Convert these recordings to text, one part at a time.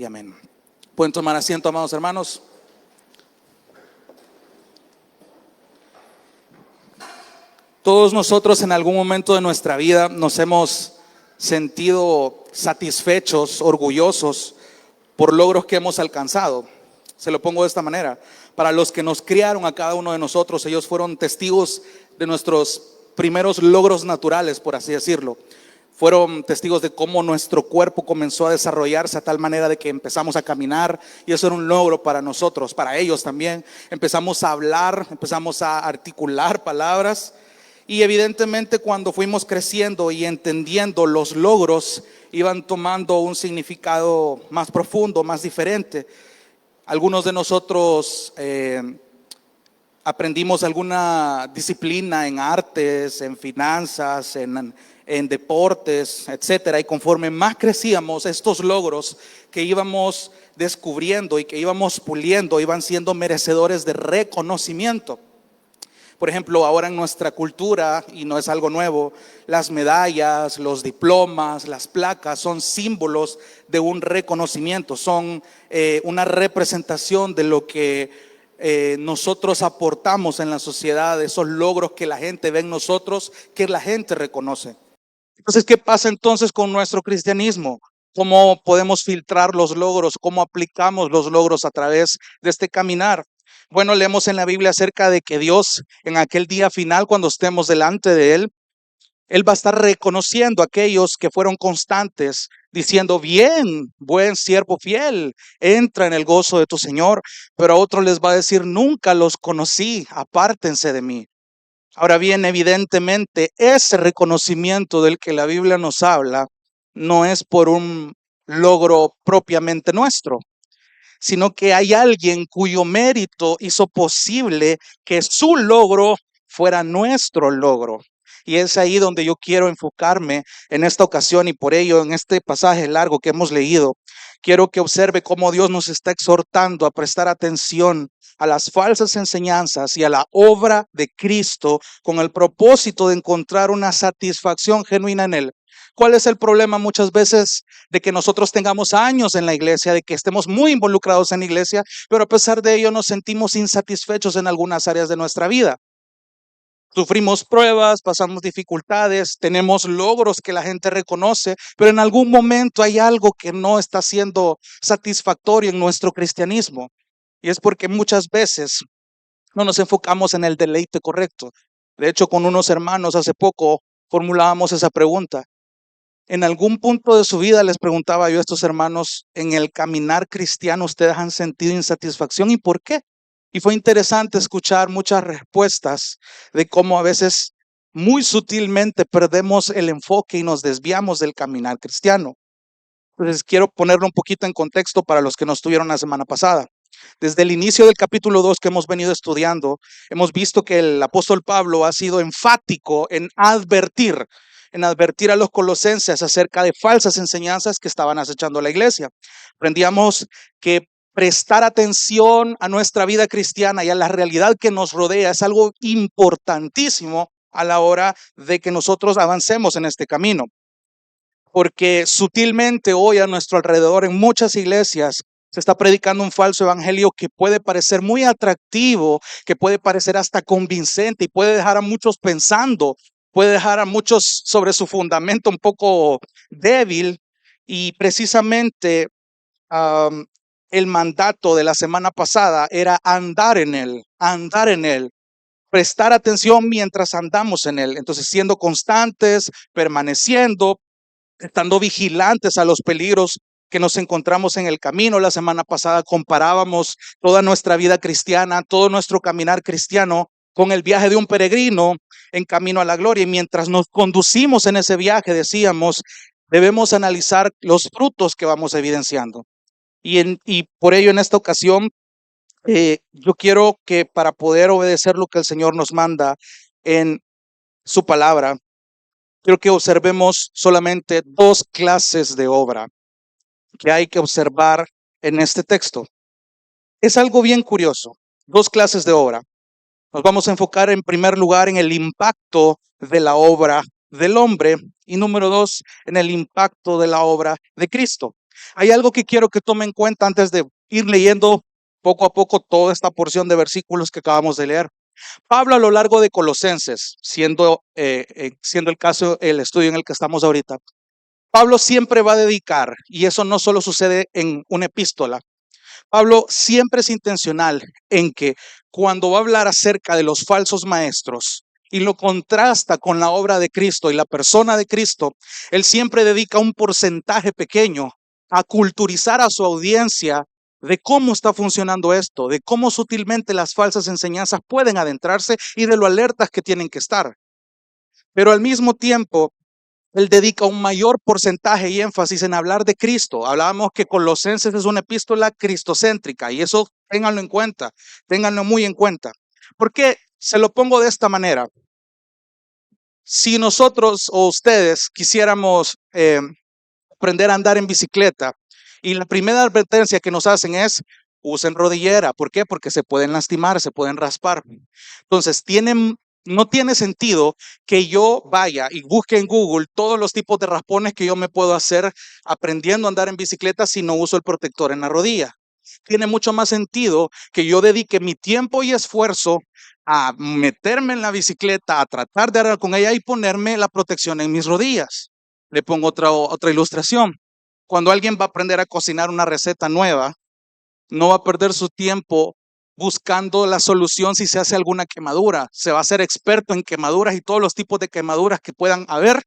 y amén. Pueden tomar asiento, amados hermanos. Todos nosotros en algún momento de nuestra vida nos hemos sentido satisfechos, orgullosos por logros que hemos alcanzado. Se lo pongo de esta manera. Para los que nos criaron a cada uno de nosotros, ellos fueron testigos de nuestros primeros logros naturales, por así decirlo. Fueron testigos de cómo nuestro cuerpo comenzó a desarrollarse a tal manera de que empezamos a caminar, y eso era un logro para nosotros, para ellos también. Empezamos a hablar, empezamos a articular palabras, y evidentemente cuando fuimos creciendo y entendiendo, los logros iban tomando un significado más profundo, más diferente. Algunos de nosotros aprendimos alguna disciplina en artes, en finanzas, en deportes, etcétera. Y conforme más crecíamos, estos logros que íbamos descubriendo y que íbamos puliendo iban siendo merecedores de reconocimiento. Por ejemplo, ahora en nuestra cultura, y no es algo nuevo, las medallas, los diplomas, las placas son símbolos de un reconocimiento, son una representación de lo que nosotros aportamos en la sociedad, esos logros que la gente ve en nosotros, que la gente reconoce. Entonces, ¿qué pasa entonces con nuestro cristianismo? ¿Cómo podemos filtrar los logros? ¿Cómo aplicamos los logros a través de este caminar? Bueno, leemos en la Biblia acerca de que Dios, en aquel día final, cuando estemos delante de Él va a estar reconociendo a aquellos que fueron constantes, diciendo: bien, buen siervo fiel, entra en el gozo de tu Señor. Pero a otros les va a decir: nunca los conocí, apártense de mí. Ahora bien, evidentemente, ese reconocimiento del que la Biblia nos habla no es por un logro propiamente nuestro, sino que hay alguien cuyo mérito hizo posible que su logro fuera nuestro logro. Y es ahí donde yo quiero enfocarme en esta ocasión, y por ello en este pasaje largo que hemos leído, quiero que observe cómo Dios nos está exhortando a prestar atención a las falsas enseñanzas y a la obra de Cristo, con el propósito de encontrar una satisfacción genuina en Él. ¿Cuál es el problema muchas veces de que nosotros tengamos años en la iglesia, de que estemos muy involucrados en la iglesia, pero a pesar de ello nos sentimos insatisfechos en algunas áreas de nuestra vida? Sufrimos pruebas, pasamos dificultades, tenemos logros que la gente reconoce, pero en algún momento hay algo que no está siendo satisfactorio en nuestro cristianismo. Y es porque muchas veces no nos enfocamos en el deleite correcto. De hecho, con unos hermanos hace poco formulábamos esa pregunta. En algún punto de su vida les preguntaba yo a estos hermanos: en el caminar cristiano, ¿ustedes han sentido insatisfacción y por qué? Y fue interesante escuchar muchas respuestas de cómo a veces muy sutilmente perdemos el enfoque y nos desviamos del caminar cristiano. Entonces quiero ponerlo un poquito en contexto para los que no estuvieron la semana pasada. Desde el inicio del capítulo 2 que hemos venido estudiando, hemos visto que el apóstol Pablo ha sido enfático en advertir a los colosenses acerca de falsas enseñanzas que estaban acechando a la iglesia. Aprendíamos que prestar atención a nuestra vida cristiana y a la realidad que nos rodea es algo importantísimo a la hora de que nosotros avancemos en este camino. Porque sutilmente hoy a nuestro alrededor en muchas iglesias se está predicando un falso evangelio que puede parecer muy atractivo, que puede parecer hasta convincente y puede dejar a muchos pensando, puede dejar a muchos sobre su fundamento un poco débil. Y precisamente el mandato de la semana pasada era andar en él, prestar atención mientras andamos en él. Entonces, siendo constantes, permaneciendo, estando vigilantes a los peligros que nos encontramos en el camino. La semana pasada comparábamos toda nuestra vida cristiana, todo nuestro caminar cristiano con el viaje de un peregrino en camino a la gloria. Y mientras nos conducimos en ese viaje, decíamos, debemos analizar los frutos que vamos evidenciando. Y por ello en esta ocasión yo quiero que, para poder obedecer lo que el Señor nos manda en su palabra, quiero que observemos solamente dos clases de obra que hay que observar en este texto. Es algo bien curioso, dos clases de obra. Nos vamos a enfocar en primer lugar en el impacto de la obra del hombre y número dos, en el impacto de la obra de Cristo. Hay algo que quiero que tome en cuenta antes de ir leyendo poco a poco toda esta porción de versículos que acabamos de leer. Pablo, a lo largo de Colosenses, siendo el caso, el estudio en el que estamos ahorita, Pablo siempre va a dedicar, y eso no solo sucede en una epístola, Pablo siempre es intencional en que cuando va a hablar acerca de los falsos maestros y lo contrasta con la obra de Cristo y la persona de Cristo, él siempre dedica un porcentaje pequeño a culturizar a su audiencia de cómo está funcionando esto, de cómo sutilmente las falsas enseñanzas pueden adentrarse y de lo alertas que tienen que estar. Pero al mismo tiempo, él dedica un mayor porcentaje y énfasis en hablar de Cristo. Hablábamos que Colosenses es una epístola cristocéntrica y eso ténganlo en cuenta, ténganlo muy en cuenta. ¿Por qué se lo pongo de esta manera? Si nosotros o ustedes quisiéramos aprender a andar en bicicleta y la primera advertencia que nos hacen es usen rodillera. ¿Por qué? Porque se pueden lastimar, se pueden raspar. Entonces, no tiene sentido que yo vaya y busque en Google todos los tipos de raspones que yo me puedo hacer aprendiendo a andar en bicicleta si no uso el protector en la rodilla. Tiene mucho más sentido que yo dedique mi tiempo y esfuerzo a meterme en la bicicleta, a tratar de andar con ella y ponerme la protección en mis rodillas. Le pongo otra ilustración. Cuando alguien va a aprender a cocinar una receta nueva, no va a perder su tiempo buscando la solución si se hace alguna quemadura. Se va a ser experto en quemaduras y todos los tipos de quemaduras que puedan haber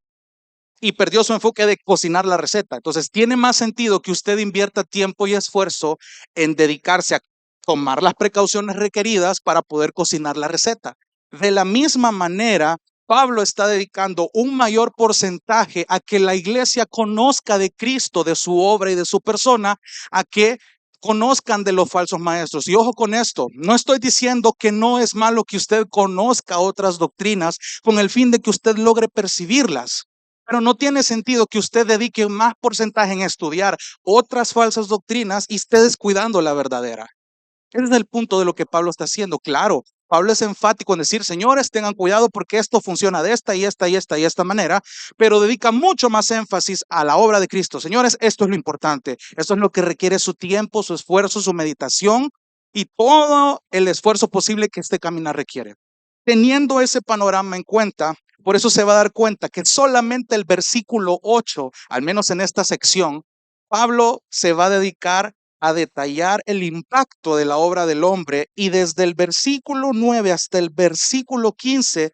y perdió su enfoque de cocinar la receta. Entonces, tiene más sentido que usted invierta tiempo y esfuerzo en dedicarse a tomar las precauciones requeridas para poder cocinar la receta. De la misma manera, Pablo está dedicando un mayor porcentaje a que la iglesia conozca de Cristo, de su obra y de su persona, a que conozcan de los falsos maestros. Y ojo con esto, no estoy diciendo que no es malo que usted conozca otras doctrinas con el fin de que usted logre percibirlas. Pero no tiene sentido que usted dedique más porcentaje en estudiar otras falsas doctrinas y esté descuidando la verdadera. Ese es el punto de lo que Pablo está haciendo. Claro, Pablo es enfático en decir, señores, tengan cuidado porque esto funciona de esta y esta y esta y esta manera, pero dedica mucho más énfasis a la obra de Cristo. Señores, esto es lo importante. Esto es lo que requiere su tiempo, su esfuerzo, su meditación y todo el esfuerzo posible que este caminar requiere. Teniendo ese panorama en cuenta, por eso se va a dar cuenta que solamente el versículo 8, al menos en esta sección, Pablo se va a dedicar a detallar el impacto de la obra del hombre y desde el versículo 9 hasta el versículo 15,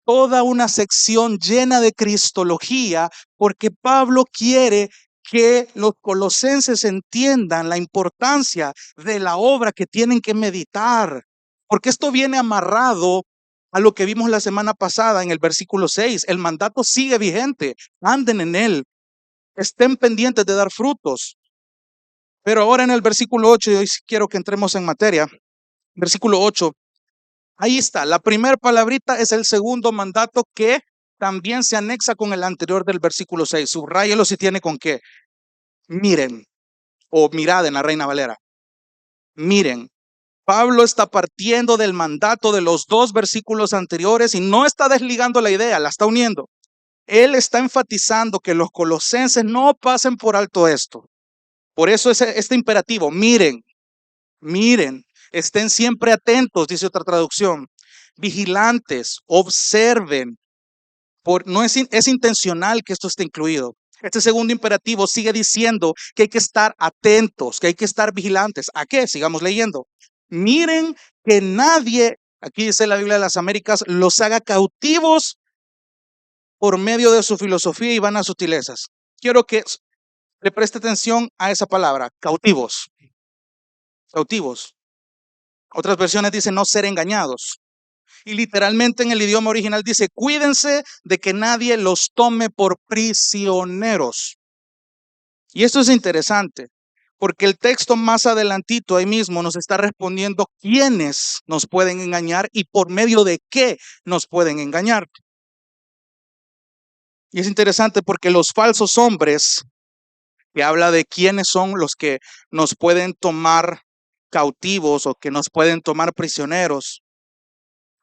toda una sección llena de cristología, porque Pablo quiere que los colosenses entiendan la importancia de la obra que tienen que meditar, porque esto viene amarrado a lo que vimos la semana pasada en el versículo 6. El mandato sigue vigente, anden en él, estén pendientes de dar frutos. Pero ahora en el versículo 8, y hoy sí quiero que entremos en materia, versículo 8, ahí está, la primera palabrita es el segundo mandato que también se anexa con el anterior del versículo 6. Subráyelo si tiene con qué. Miren, o mirad en la Reina Valera. Miren, Pablo está partiendo del mandato de los dos versículos anteriores y no está desligando la idea, la está uniendo. Él está enfatizando que los colosenses no pasen por alto esto. Por eso es este imperativo, miren, miren, estén siempre atentos, dice otra traducción, vigilantes, observen. No es intencional que esto esté incluido. Este segundo imperativo sigue diciendo que hay que estar atentos, que hay que estar vigilantes. ¿A qué? Sigamos leyendo. Miren que nadie, aquí dice la Biblia de las Américas, los haga cautivos por medio de su filosofía y vanas sutilezas. Quiero que le preste atención a esa palabra, cautivos. Cautivos. Otras versiones dicen no ser engañados. Y literalmente en el idioma original dice, cuídense de que nadie los tome por prisioneros. Y esto es interesante, porque el texto más adelantito ahí mismo nos está respondiendo quiénes nos pueden engañar y por medio de qué nos pueden engañar. Y es interesante porque los falsos hombres, que habla de quiénes son los que nos pueden tomar cautivos o que nos pueden tomar prisioneros,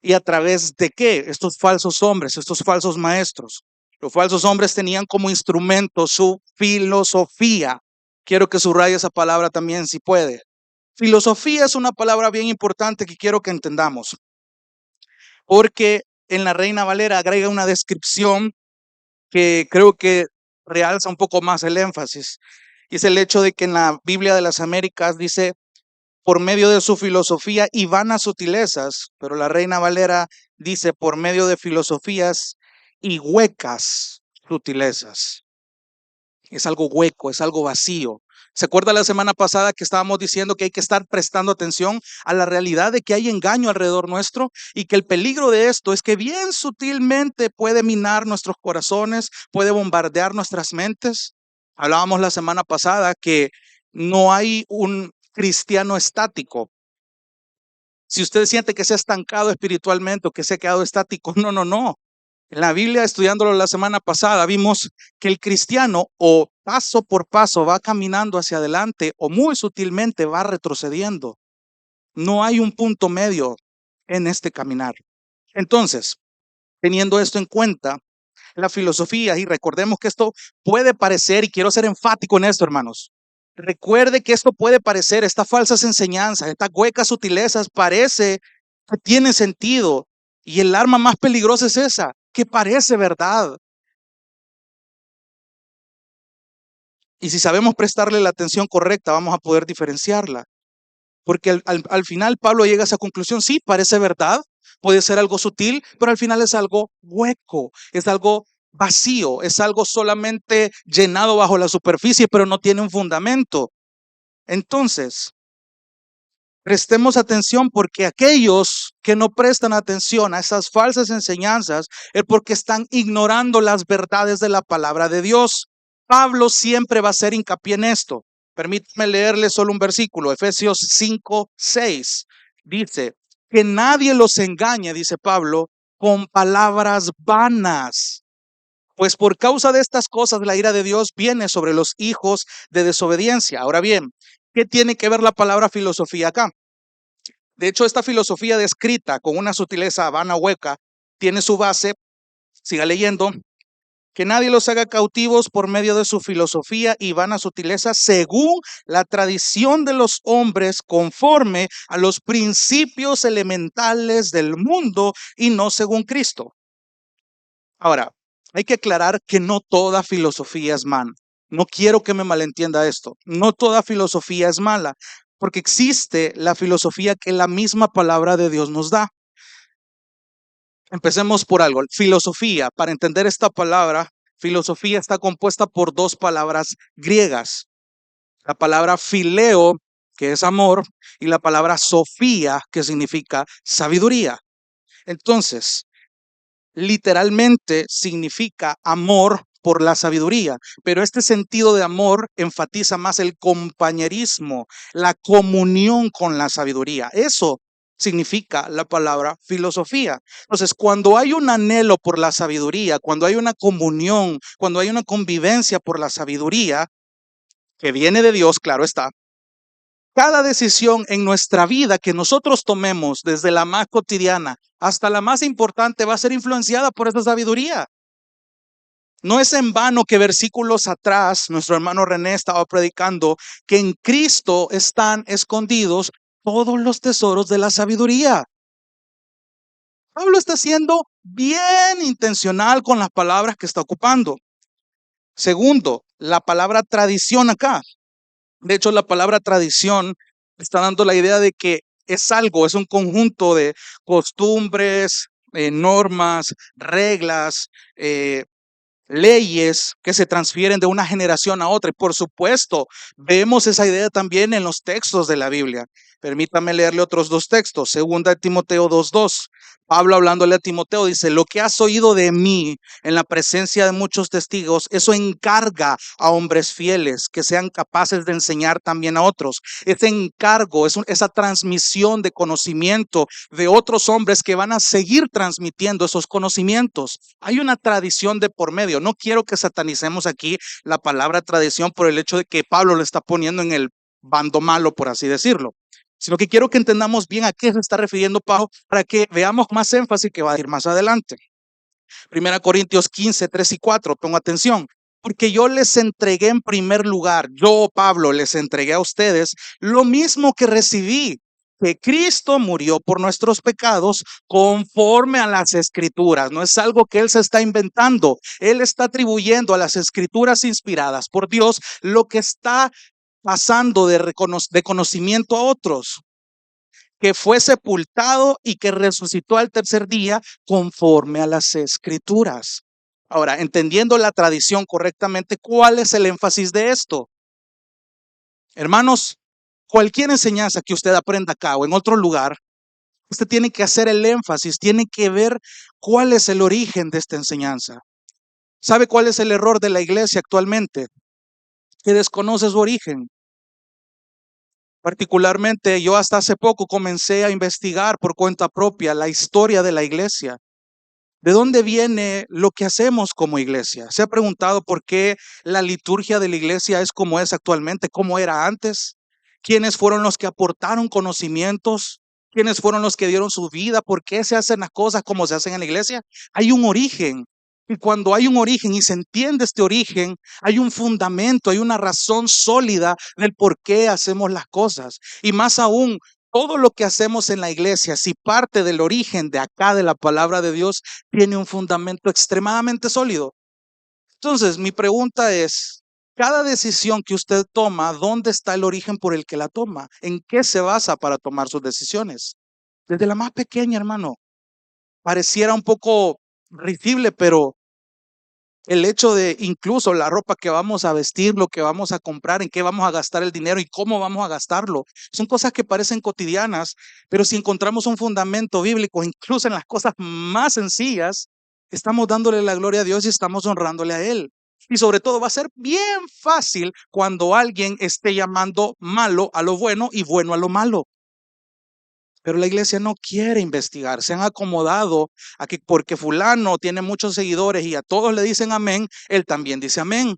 y a través de qué, estos falsos hombres, estos falsos maestros. Los falsos hombres tenían como instrumento su filosofía. Quiero que subraye esa palabra también si puede. Filosofía es una palabra bien importante que quiero que entendamos, porque en la Reina Valera agrega una descripción que creo que realza un poco más el énfasis. Y es el hecho de que en la Biblia de las Américas dice, por medio de su filosofía y vanas sutilezas, pero la Reina Valera dice, por medio de filosofías y huecas sutilezas. Es algo hueco, es algo vacío. ¿Se acuerda la semana pasada que estábamos diciendo que hay que estar prestando atención a la realidad de que hay engaño alrededor nuestro y que el peligro de esto es que bien sutilmente puede minar nuestros corazones, puede bombardear nuestras mentes? Hablábamos la semana pasada que no hay un cristiano estático. Si usted siente que se ha estancado espiritualmente o que se ha quedado estático, no, no, no. En la Biblia, estudiándolo la semana pasada, vimos que el cristiano o paso por paso va caminando hacia adelante o muy sutilmente va retrocediendo. No hay un punto medio en este caminar. Entonces, teniendo esto en cuenta, la filosofía, y recordemos que esto puede parecer, y quiero ser enfático en esto, hermanos, recuerde que esto puede parecer, estas falsas enseñanzas, estas huecas sutilezas, parece que tiene sentido, y el arma más peligrosa es esa, que parece verdad. Y si sabemos prestarle la atención correcta, vamos a poder diferenciarla. Porque al final Pablo llega a esa conclusión, sí, parece verdad, puede ser algo sutil, pero al final es algo hueco, es algo vacío, es algo solamente llenado bajo la superficie, pero no tiene un fundamento. Entonces, prestemos atención porque aquellos que no prestan atención a esas falsas enseñanzas es porque están ignorando las verdades de la palabra de Dios. Pablo siempre va a hacer hincapié en esto. Permítame leerle solo un versículo, Efesios 5:6. Dice, que nadie los engañe, dice Pablo, con palabras vanas. Pues por causa de estas cosas la ira de Dios viene sobre los hijos de desobediencia. Ahora bien, ¿qué tiene que ver la palabra filosofía acá? De hecho, esta filosofía descrita con una sutileza vana hueca tiene su base, siga leyendo, que nadie los haga cautivos por medio de su filosofía y vana sutileza según la tradición de los hombres conforme a los principios elementales del mundo y no según Cristo. Ahora, hay que aclarar que no toda filosofía es mala. No quiero que me malentienda esto. No toda filosofía es mala, porque existe la filosofía que la misma palabra de Dios nos da. Empecemos por algo. Filosofía, para entender esta palabra, filosofía está compuesta por dos palabras griegas. La palabra fileo, que es amor, y la palabra sofía, que significa sabiduría. Entonces, literalmente significa amor por la sabiduría, pero este sentido de amor enfatiza más el compañerismo, la comunión con la sabiduría. Eso significa la palabra filosofía. Entonces, cuando hay un anhelo por la sabiduría, cuando hay una comunión, cuando hay una convivencia por la sabiduría, que viene de Dios, claro está, cada decisión en nuestra vida que nosotros tomemos, desde la más cotidiana hasta la más importante, va a ser influenciada por esa sabiduría. No es en vano que versículos atrás nuestro hermano René estaba predicando que en Cristo están escondidos todos los tesoros de la sabiduría. Pablo está siendo bien intencional con las palabras que está ocupando. Segundo, la palabra tradición acá. De hecho, la palabra tradición está dando la idea de que es algo, es un conjunto de costumbres, normas, reglas, leyes que se transfieren de una generación a otra. Y por supuesto, vemos esa idea también en los textos de la Biblia. Permítame leerle otros dos textos. Segunda de Timoteo 2:2. Pablo hablándole a Timoteo dice, lo que has oído de mí en la presencia de muchos testigos, eso encarga a hombres fieles que sean capaces de enseñar también a otros. Ese encargo es esa transmisión de conocimiento de otros hombres que van a seguir transmitiendo esos conocimientos. Hay una tradición de por medio. No quiero que satanicemos aquí la palabra tradición por el hecho de que Pablo lo está poniendo en el bando malo, por así decirlo, sino que quiero que entendamos bien a qué se está refiriendo Pablo para que veamos más énfasis que va a ir más adelante. Primera Corintios 15:3 y 4, pongo atención. porque yo les entregué en primer lugar, yo, Pablo, les entregué a ustedes lo mismo que recibí, que Cristo murió por nuestros pecados conforme a las Escrituras. No es algo que Él se está inventando. Él está atribuyendo a las Escrituras inspiradas por Dios lo que está pasando de conocimiento a otros, que fue sepultado y que resucitó al tercer día conforme a las Escrituras. Ahora, entendiendo la tradición correctamente, ¿cuál es el énfasis de esto? Hermanos, cualquier enseñanza que usted aprenda acá o en otro lugar, usted tiene que hacer el énfasis, tiene que ver cuál es el origen de esta enseñanza. ¿Sabe cuál es el error de la iglesia actualmente? Que desconoce su origen. Particularmente, yo hasta hace poco comencé a investigar por cuenta propia la historia de la iglesia. ¿De dónde viene lo que hacemos como iglesia? ¿Se ha preguntado por qué la liturgia de la iglesia es como es actualmente, cómo era antes? ¿Quiénes fueron los que aportaron conocimientos? ¿Quiénes fueron los que dieron su vida? ¿Por qué se hacen las cosas como se hacen en la iglesia? Hay un origen. Y cuando hay un origen y se entiende este origen, hay un fundamento, hay una razón sólida del por qué hacemos las cosas. Y más aún, todo lo que hacemos en la iglesia, si parte del origen de acá de la palabra de Dios, tiene un fundamento extremadamente sólido. Entonces, mi pregunta es, cada decisión que usted toma, ¿dónde está el origen por el que la toma? ¿En qué se basa para tomar sus decisiones? Desde la más pequeña, hermano. Pareciera un poco risible, pero el hecho de incluso la ropa que vamos a vestir, lo que vamos a comprar, en qué vamos a gastar el dinero y cómo vamos a gastarlo, son cosas que parecen cotidianas, pero si encontramos un fundamento bíblico, incluso en las cosas más sencillas, estamos dándole la gloria a Dios y estamos honrándole a Él. Y sobre todo va a ser bien fácil cuando alguien esté llamando malo a lo bueno y bueno a lo malo. Pero la iglesia no quiere investigar, se han acomodado a que porque fulano tiene muchos seguidores y a todos le dicen amén, él también dice amén.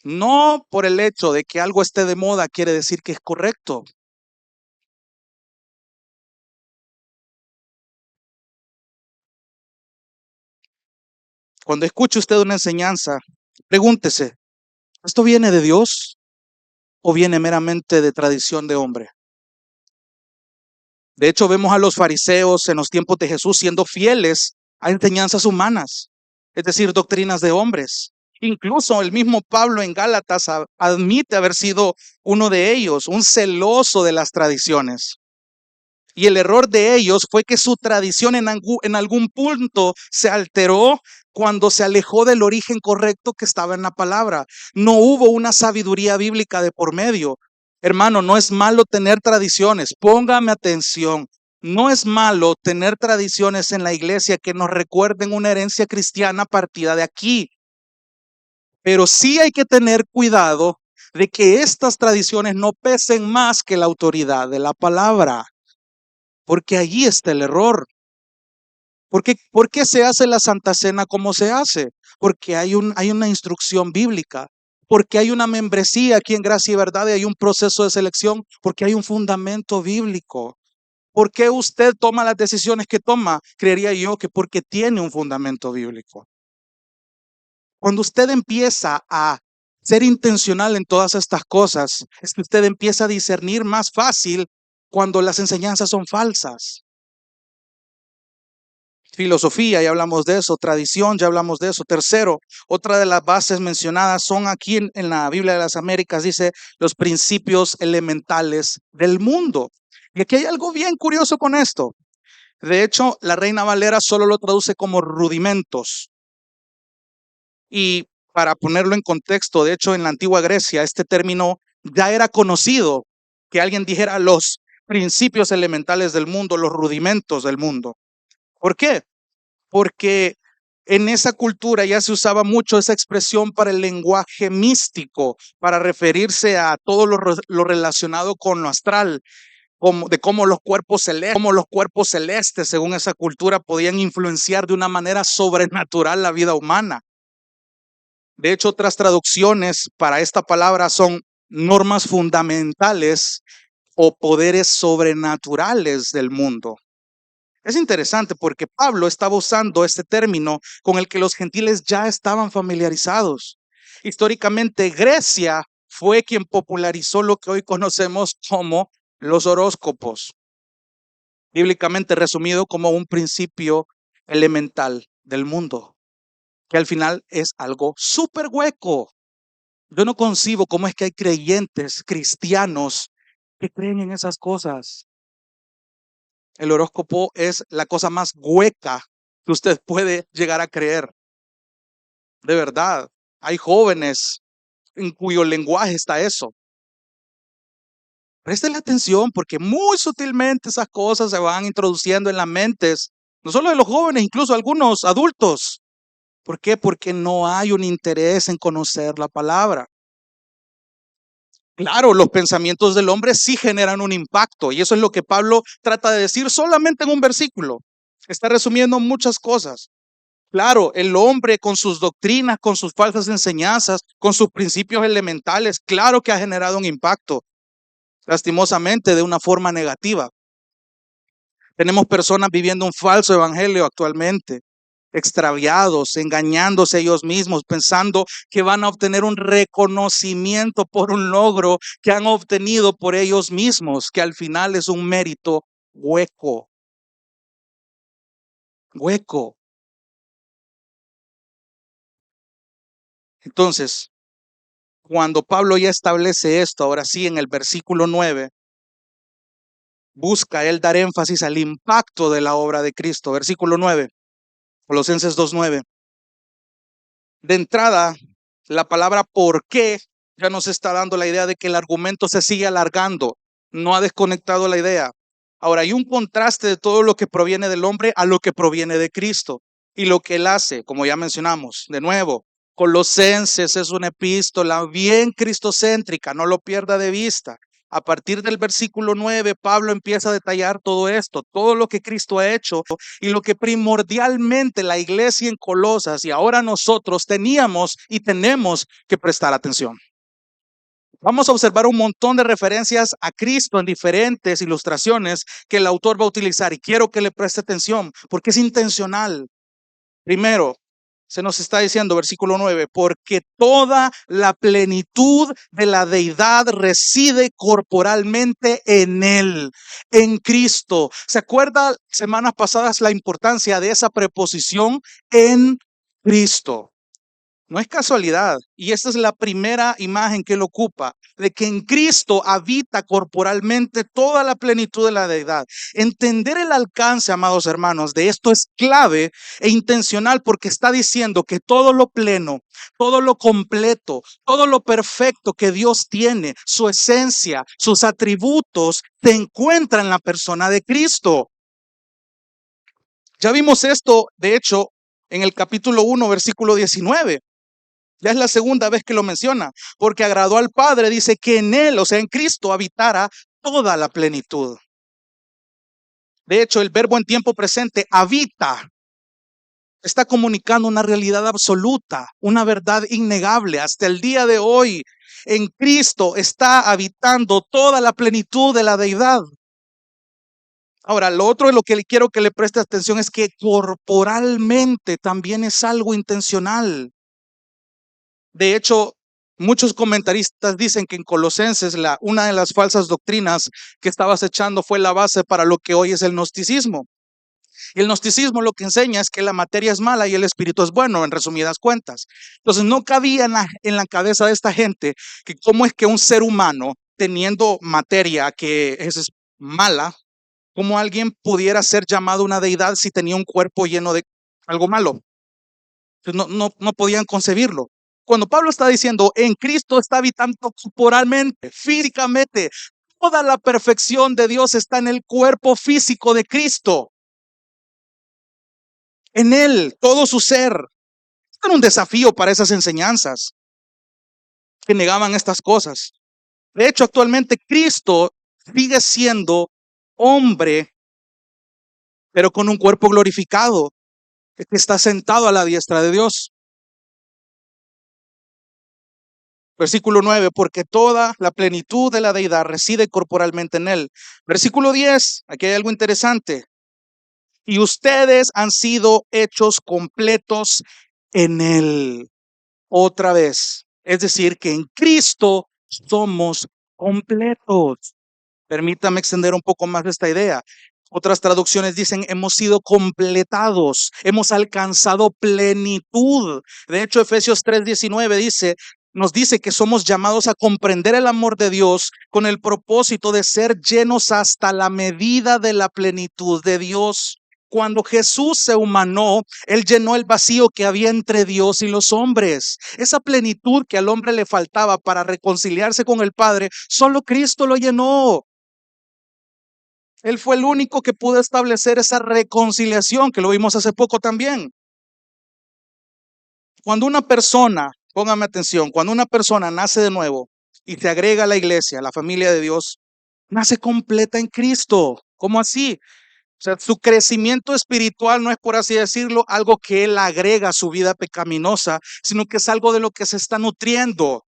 No por el hecho de que algo esté de moda quiere decir que es correcto. Cuando escuche usted una enseñanza, pregúntese, ¿esto viene de Dios o viene meramente de tradición de hombre? De hecho, vemos a los fariseos en los tiempos de Jesús siendo fieles a enseñanzas humanas, es decir, doctrinas de hombres. Incluso el mismo Pablo en Gálatas admite haber sido uno de ellos, un celoso de las tradiciones. Y el error de ellos fue que su tradición en algún punto se alteró cuando se alejó del origen correcto que estaba en la palabra. No hubo una sabiduría bíblica de por medio. Hermano, no es malo tener tradiciones. Póngame atención. No es malo tener tradiciones en la iglesia que nos recuerden una herencia cristiana partida de aquí. Pero sí hay que tener cuidado de que estas tradiciones no pesen más que la autoridad de la palabra, porque allí está el error. ¿Por qué se hace la Santa Cena como se hace? Porque hay una instrucción bíblica, porque hay una membresía aquí en Gracia y Verdad y hay un proceso de selección, porque hay un fundamento bíblico. ¿Por qué usted toma las decisiones que toma? Creería yo que porque tiene un fundamento bíblico. Cuando usted empieza a ser intencional en todas estas cosas, es que usted empieza a discernir más fácil cuando las enseñanzas son falsas. Filosofía, ya hablamos de eso. Tradición, ya hablamos de eso. Tercero, otra de las bases mencionadas son aquí en la Biblia de las Américas, dice los principios elementales del mundo. Y aquí hay algo bien curioso con esto. De hecho, la Reina Valera solo lo traduce como rudimentos. Y para ponerlo en contexto, de hecho, en la antigua Grecia, este término ya era conocido, que alguien dijera los principios elementales del mundo, los rudimentos del mundo. ¿Por qué? Porque en esa cultura ya se usaba mucho esa expresión para el lenguaje místico, para referirse a todo lo relacionado con lo astral, de cómo cómo los cuerpos celestes, según esa cultura, podían influenciar de una manera sobrenatural la vida humana. De hecho, otras traducciones para esta palabra son normas fundamentales o poderes sobrenaturales del mundo. Es interesante porque Pablo estaba usando este término con el que los gentiles ya estaban familiarizados. Históricamente, Grecia fue quien popularizó lo que hoy conocemos como los horóscopos, bíblicamente resumido como un principio elemental del mundo, que al final es algo súper hueco. Yo no concibo cómo es que hay creyentes cristianos que creen en esas cosas. El horóscopo es la cosa más hueca que usted puede llegar a creer. De verdad, hay jóvenes en cuyo lenguaje está eso. Presten atención porque muy sutilmente esas cosas se van introduciendo en las mentes, no solo de los jóvenes, incluso algunos adultos. ¿Por qué? Porque no hay un interés en conocer la palabra. Claro, los pensamientos del hombre sí generan un impacto y eso es lo que Pablo trata de decir solamente en un versículo. Está resumiendo muchas cosas. Claro, el hombre con sus doctrinas, con sus falsas enseñanzas, con sus principios elementales, claro que ha generado un impacto, lastimosamente de una forma negativa. Tenemos personas viviendo un falso evangelio actualmente, extraviados, engañándose ellos mismos, pensando que van a obtener un reconocimiento por un logro que han obtenido por ellos mismos, que al final es un mérito hueco, hueco. Entonces, cuando Pablo ya establece esto, ahora sí, en el versículo 9, busca él dar énfasis al impacto de la obra de Cristo. Versículo 9, Colosenses 2:9. De entrada, la palabra por qué ya nos está dando la idea de que el argumento se sigue alargando, no ha desconectado la idea. Ahora, hay un contraste de todo lo que proviene del hombre a lo que proviene de Cristo. Y lo que él hace, como ya mencionamos, de nuevo, Colosenses es una epístola bien cristocéntrica, no lo pierda de vista. A partir del versículo 9, Pablo empieza a detallar todo esto, todo lo que Cristo ha hecho y lo que primordialmente la iglesia en Colosas y ahora nosotros teníamos y tenemos que prestar atención. Vamos a observar un montón de referencias a Cristo en diferentes ilustraciones que el autor va a utilizar y quiero que le preste atención porque es intencional. Primero, se nos está diciendo, versículo 9, porque toda la plenitud de la deidad reside corporalmente en Él, en Cristo. ¿Se acuerda semanas pasadas la importancia de esa preposición en Cristo? No es casualidad, y esta es la primera imagen que él ocupa, de que en Cristo habita corporalmente toda la plenitud de la deidad. Entender el alcance, amados hermanos, de esto es clave e intencional porque está diciendo que todo lo pleno, todo lo completo, todo lo perfecto que Dios tiene, su esencia, sus atributos, se encuentra en la persona de Cristo. Ya vimos esto, de hecho, en el capítulo 1, versículo 19. Ya es la segunda vez que lo menciona, porque agradó al Padre, dice que en Él, o sea, en Cristo, habitara toda la plenitud. De hecho, el verbo en tiempo presente, habita, está comunicando una realidad absoluta, una verdad innegable. Hasta el día de hoy, en Cristo está habitando toda la plenitud de la deidad. Ahora, lo otro de lo que quiero que le preste atención es que corporalmente también es algo intencional. De hecho, muchos comentaristas dicen que en Colosenses una de las falsas doctrinas que estabas echando fue la base para lo que hoy es el gnosticismo. Y el gnosticismo lo que enseña es que la materia es mala y el espíritu es bueno, en resumidas cuentas. Entonces no cabía en la cabeza de esta gente que cómo es que un ser humano, teniendo materia que es mala, cómo alguien pudiera ser llamado una deidad si tenía un cuerpo lleno de algo malo. No podían concebirlo. Cuando Pablo está diciendo, en Cristo está habitando corporalmente, físicamente, toda la perfección de Dios está en el cuerpo físico de Cristo. En Él, todo su ser. Esto era un desafío para esas enseñanzas que negaban estas cosas. De hecho, actualmente Cristo sigue siendo hombre, pero con un cuerpo glorificado, que está sentado a la diestra de Dios. Versículo 9, porque toda la plenitud de la deidad reside corporalmente en Él. Versículo 10, aquí hay algo interesante. y ustedes han sido hechos completos en Él. Otra vez, es decir, que en Cristo somos completos. Permítame extender un poco más esta idea. Otras traducciones dicen, hemos sido completados, hemos alcanzado plenitud. De hecho, Efesios 3:19 dice, nos dice que somos llamados a comprender el amor de Dios con el propósito de ser llenos hasta la medida de la plenitud de Dios. Cuando Jesús se humanó, Él llenó el vacío que había entre Dios y los hombres. Esa plenitud que al hombre le faltaba para reconciliarse con el Padre, solo Cristo lo llenó. Él fue el único que pudo establecer esa reconciliación, que lo vimos hace poco también. Cuando una persona, póngame atención, cuando una persona nace de nuevo y se agrega a la iglesia, a la familia de Dios, nace completa en Cristo. ¿Cómo así? O sea, su crecimiento espiritual no es, por así decirlo, algo que él agrega a su vida pecaminosa, sino que es algo de lo que se está nutriendo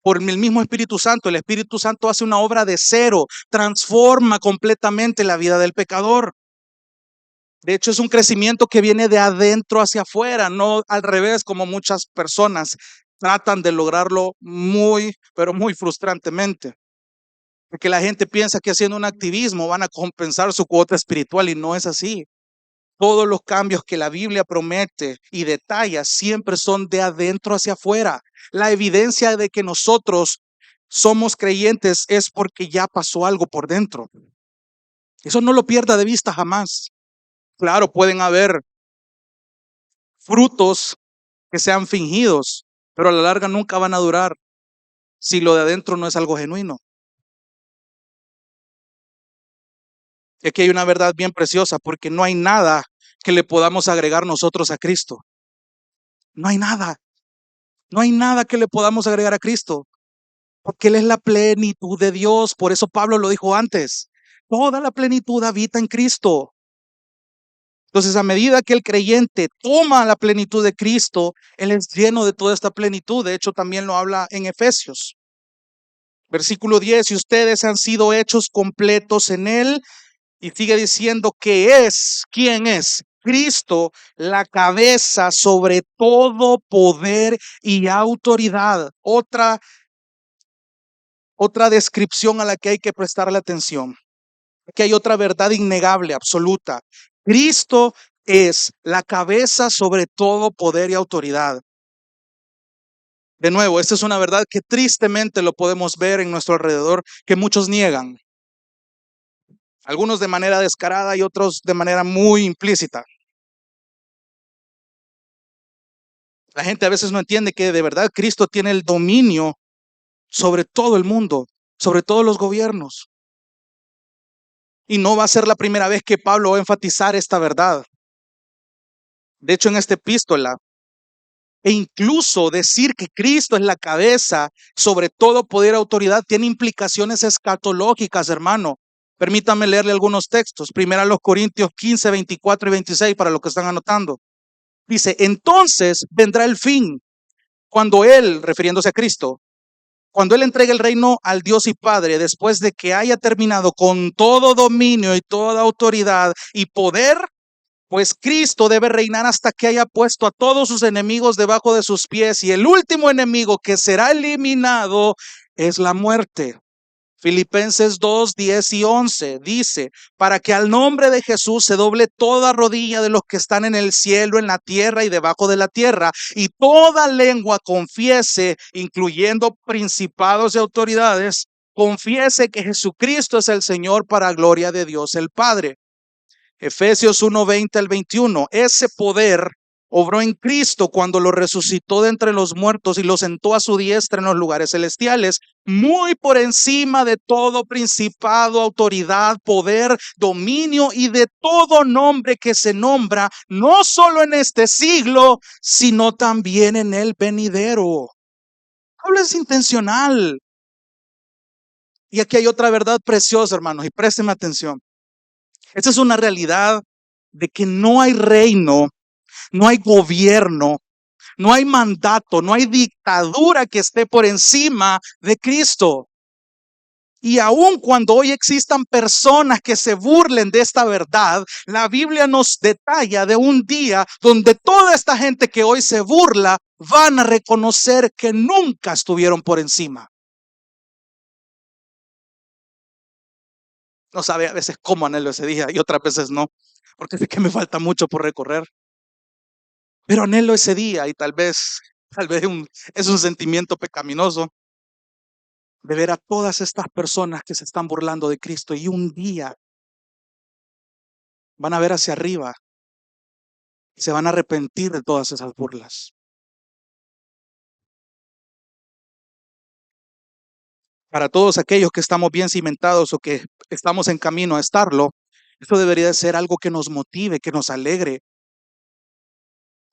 por el mismo Espíritu Santo. El Espíritu Santo hace una obra de cero, transforma completamente la vida del pecador. De hecho, es un crecimiento que viene de adentro hacia afuera, no al revés, como muchas personas tratan de lograrlo muy, pero muy frustrantemente. Porque la gente piensa que haciendo un activismo van a compensar su cuota espiritual y no es así. Todos los cambios que la Biblia promete y detalla siempre son de adentro hacia afuera. La evidencia de que nosotros somos creyentes es porque ya pasó algo por dentro. Eso no lo pierda de vista jamás. Claro, pueden haber frutos que sean fingidos, pero a la larga nunca van a durar si lo de adentro no es algo genuino. Y aquí hay una verdad bien preciosa, porque no hay nada que le podamos agregar nosotros a Cristo. No hay nada. No hay nada que le podamos agregar a Cristo, porque Él es la plenitud de Dios. Por eso Pablo lo dijo antes. Toda la plenitud habita en Cristo. Entonces, a medida que el creyente toma la plenitud de Cristo, Él es lleno de toda esta plenitud. De hecho, también lo habla en Efesios. Versículo 10, y ustedes han sido hechos completos en Él. Y sigue diciendo que es, ¿quién es? Cristo, la cabeza sobre todo poder y autoridad. Otra descripción a la que hay que prestarle atención. Aquí hay otra verdad innegable, absoluta. Cristo es la cabeza sobre todo poder y autoridad. De nuevo, esta es una verdad que tristemente lo podemos ver en nuestro alrededor, que muchos niegan. Algunos de manera descarada y otros de manera muy implícita. La gente a veces no entiende que de verdad Cristo tiene el dominio sobre todo el mundo, sobre todos los gobiernos. Y no va a ser la primera vez que Pablo va a enfatizar esta verdad. De hecho, en esta epístola, e incluso decir que Cristo es la cabeza sobre todo poder y autoridad tiene implicaciones escatológicas, hermano. Permítame leerle algunos textos. Primero a los Corintios 15, 24 y 26 para los que están anotando. Dice, entonces vendrá el fin, cuando Él, refiriéndose a Cristo, cuando Él entregue el reino al Dios y Padre, después de que haya terminado con todo dominio y toda autoridad y poder, pues Cristo debe reinar hasta que haya puesto a todos sus enemigos debajo de sus pies. Y el último enemigo que será eliminado es la muerte. Filipenses 2, 10 y 11 dice, para que al nombre de Jesús se doble toda rodilla de los que están en el cielo, en la tierra y debajo de la tierra, y toda lengua confiese, incluyendo principados y autoridades, confiese que Jesucristo es el Señor para gloria de Dios el Padre. Efesios 1, 20 al 21, ese poder obró en Cristo cuando lo resucitó de entre los muertos y lo sentó a su diestra en los lugares celestiales, muy por encima de todo principado, autoridad, poder, dominio y de todo nombre que se nombra, no solo en este siglo, sino también en el venidero. Pablo es intencional. Y aquí hay otra verdad preciosa, hermanos, y présteme atención. Esta es una realidad de que no hay reino, no hay gobierno, no hay mandato, no hay dictadura que esté por encima de Cristo. Y aun cuando hoy existan personas que se burlen de esta verdad, la Biblia nos detalla de un día donde toda esta gente que hoy se burla van a reconocer que nunca estuvieron por encima. No sabe a veces cómo anhelo ese día y otras veces no, porque sé que me falta mucho por recorrer. Pero anhelo ese día y tal vez es un sentimiento pecaminoso de ver a todas estas personas que se están burlando de Cristo y un día van a ver hacia arriba y se van a arrepentir de todas esas burlas. Para todos aquellos que estamos bien cimentados o que estamos en camino a estarlo, eso debería de ser algo que nos motive, que nos alegre.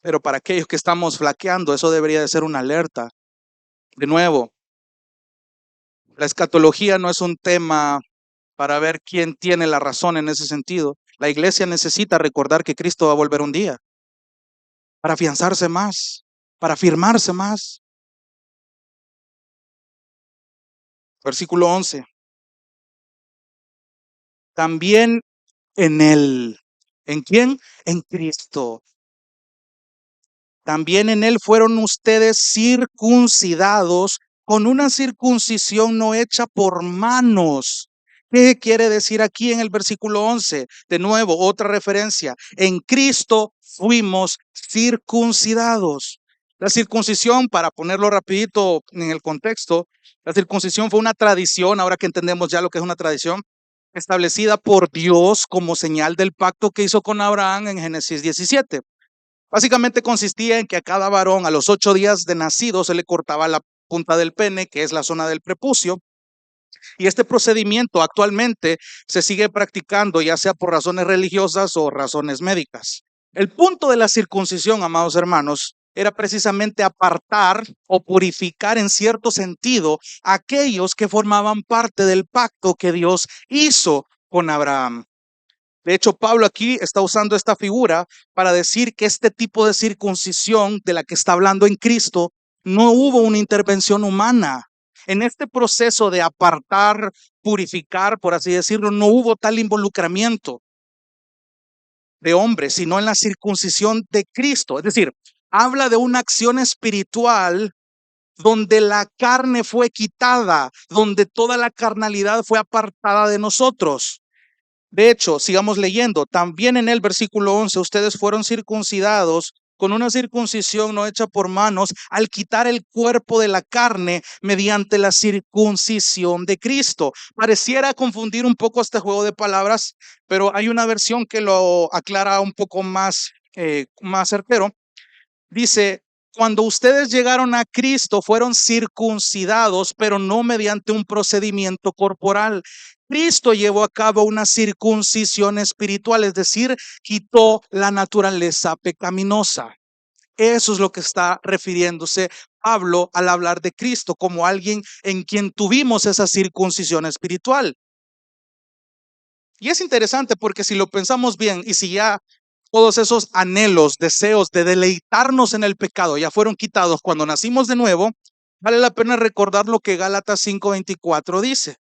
Pero para aquellos que estamos flaqueando, eso debería de ser una alerta. De nuevo, la escatología no es un tema para ver quién tiene la razón en ese sentido. La iglesia necesita recordar que Cristo va a volver un día para afianzarse más, para afirmarse más. Versículo 11. También en él. ¿En quién? En Cristo. También en él fueron ustedes circuncidados con una circuncisión no hecha por manos. ¿Qué quiere decir aquí en el versículo 11? De nuevo, otra referencia. En Cristo fuimos circuncidados. La circuncisión, para ponerlo rapidito en el contexto, la circuncisión fue una tradición, ahora que entendemos ya lo que es una tradición, establecida por Dios como señal del pacto que hizo con Abraham en Génesis 17. Básicamente consistía en que a cada varón a los 8 días de nacido se le cortaba la punta del pene, que es la zona del prepucio, y este procedimiento actualmente se sigue practicando ya sea por razones religiosas o razones médicas. El punto de la circuncisión, amados hermanos, era precisamente apartar o purificar en cierto sentido a aquellos que formaban parte del pacto que Dios hizo con Abraham. De hecho, Pablo aquí está usando esta figura para decir que este tipo de circuncisión de la que está hablando en Cristo, no hubo una intervención humana. En este proceso de apartar, purificar, por así decirlo, no hubo tal involucramiento de hombres, sino en la circuncisión de Cristo. Es decir, habla de una acción espiritual donde la carne fue quitada, donde toda la carnalidad fue apartada de nosotros. De hecho, sigamos leyendo. También en el versículo 11, ustedes fueron circuncidados con una circuncisión no hecha por manos al quitar el cuerpo de la carne mediante la circuncisión de Cristo. Pareciera confundir un poco este juego de palabras, pero hay una versión que lo aclara un poco más certero. Dice, cuando ustedes llegaron a Cristo fueron circuncidados, pero no mediante un procedimiento corporal. Cristo llevó a cabo una circuncisión espiritual, es decir, quitó la naturaleza pecaminosa. Eso es lo que está refiriéndose Pablo al hablar de Cristo como alguien en quien tuvimos esa circuncisión espiritual. Y es interesante porque si lo pensamos bien y si ya todos esos anhelos, deseos de deleitarnos en el pecado ya fueron quitados cuando nacimos de nuevo, vale la pena recordar lo que Gálatas 5:24 dice.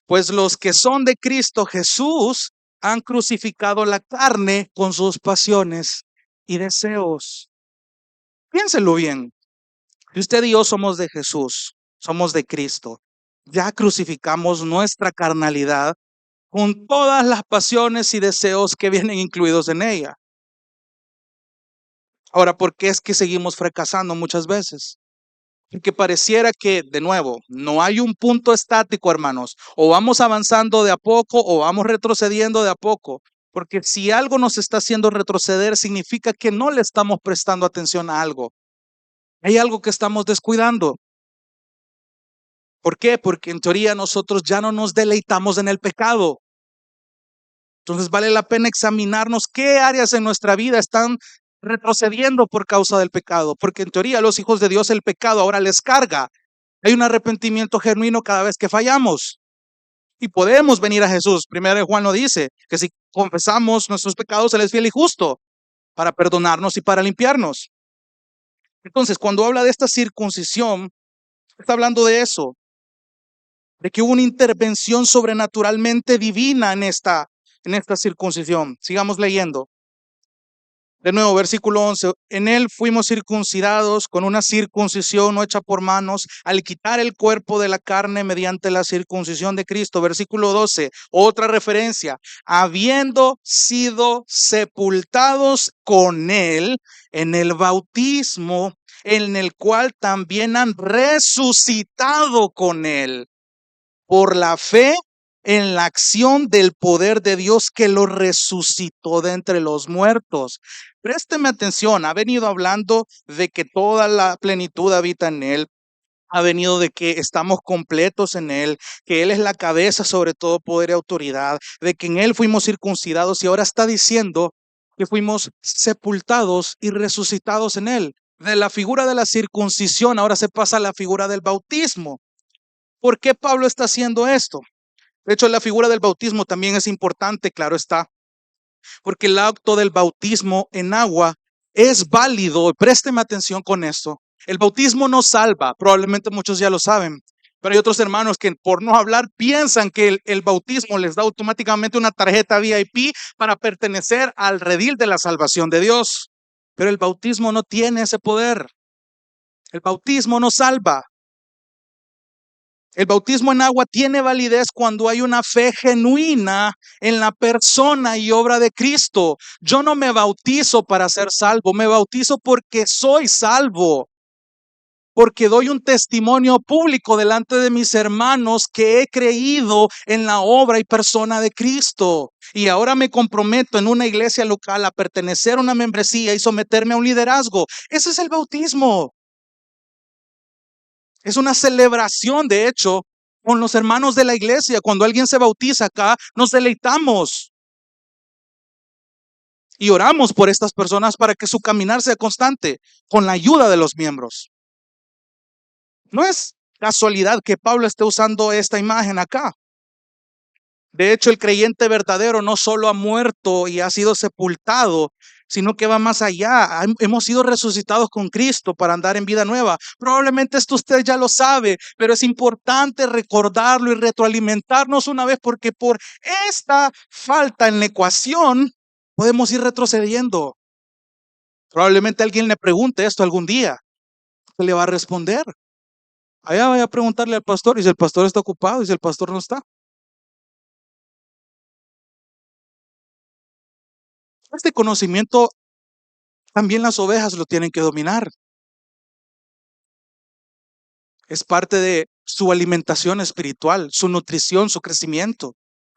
Pues los que son de Cristo Jesús han crucificado la carne con sus pasiones y deseos. Piénselo bien. Si usted y yo somos de Jesús, somos de Cristo, ya crucificamos nuestra carnalidad con todas las pasiones y deseos que vienen incluidos en ella. Ahora, ¿por qué es que seguimos fracasando muchas veces? Porque pareciera que, de nuevo, no hay un punto estático, hermanos. O vamos avanzando de a poco o vamos retrocediendo de a poco. Porque si algo nos está haciendo retroceder, significa que no le estamos prestando atención a algo. Hay algo que estamos descuidando. ¿Por qué? Porque en teoría nosotros ya no nos deleitamos en el pecado. Entonces vale la pena examinarnos qué áreas en nuestra vida están retrocediendo por causa del pecado, porque en teoría a los hijos de Dios el pecado ahora les carga. Hay un arrepentimiento genuino cada vez que fallamos y podemos venir a Jesús. Primero Juan lo dice, que si confesamos nuestros pecados, Él es fiel y justo para perdonarnos y para limpiarnos. Entonces, cuando habla de esta circuncisión, está hablando de eso. de que hubo una intervención sobrenaturalmente divina en esta circuncisión. Sigamos leyendo. De nuevo, versículo 11, en él fuimos circuncidados con una circuncisión no hecha por manos, al quitar el cuerpo de la carne mediante la circuncisión de Cristo. Versículo 12, otra referencia, habiendo sido sepultados con él en el bautismo, en el cual también han resucitado con él por la fe en la acción del poder de Dios que lo resucitó de entre los muertos. Présteme atención, ha venido hablando de que toda la plenitud habita en él, ha venido de que estamos completos en él, que él es la cabeza sobre todo poder y autoridad, de que en él fuimos circuncidados y ahora está diciendo que fuimos sepultados y resucitados en él. De la figura de la circuncisión ahora se pasa a la figura del bautismo. ¿Por qué Pablo está haciendo esto? De hecho, la figura del bautismo también es importante, claro está, porque el acto del bautismo en agua es válido. Présteme atención con esto. El bautismo no salva, probablemente muchos ya lo saben, pero hay otros hermanos que por no hablar piensan que el bautismo les da automáticamente una tarjeta VIP para pertenecer al redil de la salvación de Dios. Pero el bautismo no tiene ese poder. El bautismo no salva. El bautismo en agua tiene validez cuando hay una fe genuina en la persona y obra de Cristo. Yo no me bautizo para ser salvo, me bautizo porque soy salvo, porque doy un testimonio público delante de mis hermanos que he creído en la obra y persona de Cristo. Y ahora me comprometo en una iglesia local a pertenecer a una membresía y someterme a un liderazgo. Ese es el bautismo. Es una celebración, de hecho, con los hermanos de la iglesia. Cuando alguien se bautiza acá, nos deleitamos y oramos por estas personas para que su caminar sea constante con la ayuda de los miembros. No es casualidad que Pablo esté usando esta imagen acá. De hecho, el creyente verdadero no solo ha muerto y ha sido sepultado, sino que va más allá. Hemos sido resucitados con Cristo para andar en vida nueva. Probablemente esto usted ya lo sabe, pero es importante recordarlo y retroalimentarnos una vez porque por esta falta en la ecuación podemos ir retrocediendo. Probablemente alguien le pregunte esto algún día. ¿Qué le va a responder? Allá vaya a preguntarle al pastor y si el pastor está ocupado y si el pastor no está. Este conocimiento también las ovejas lo tienen que dominar. Es parte de su alimentación espiritual, su nutrición, su crecimiento.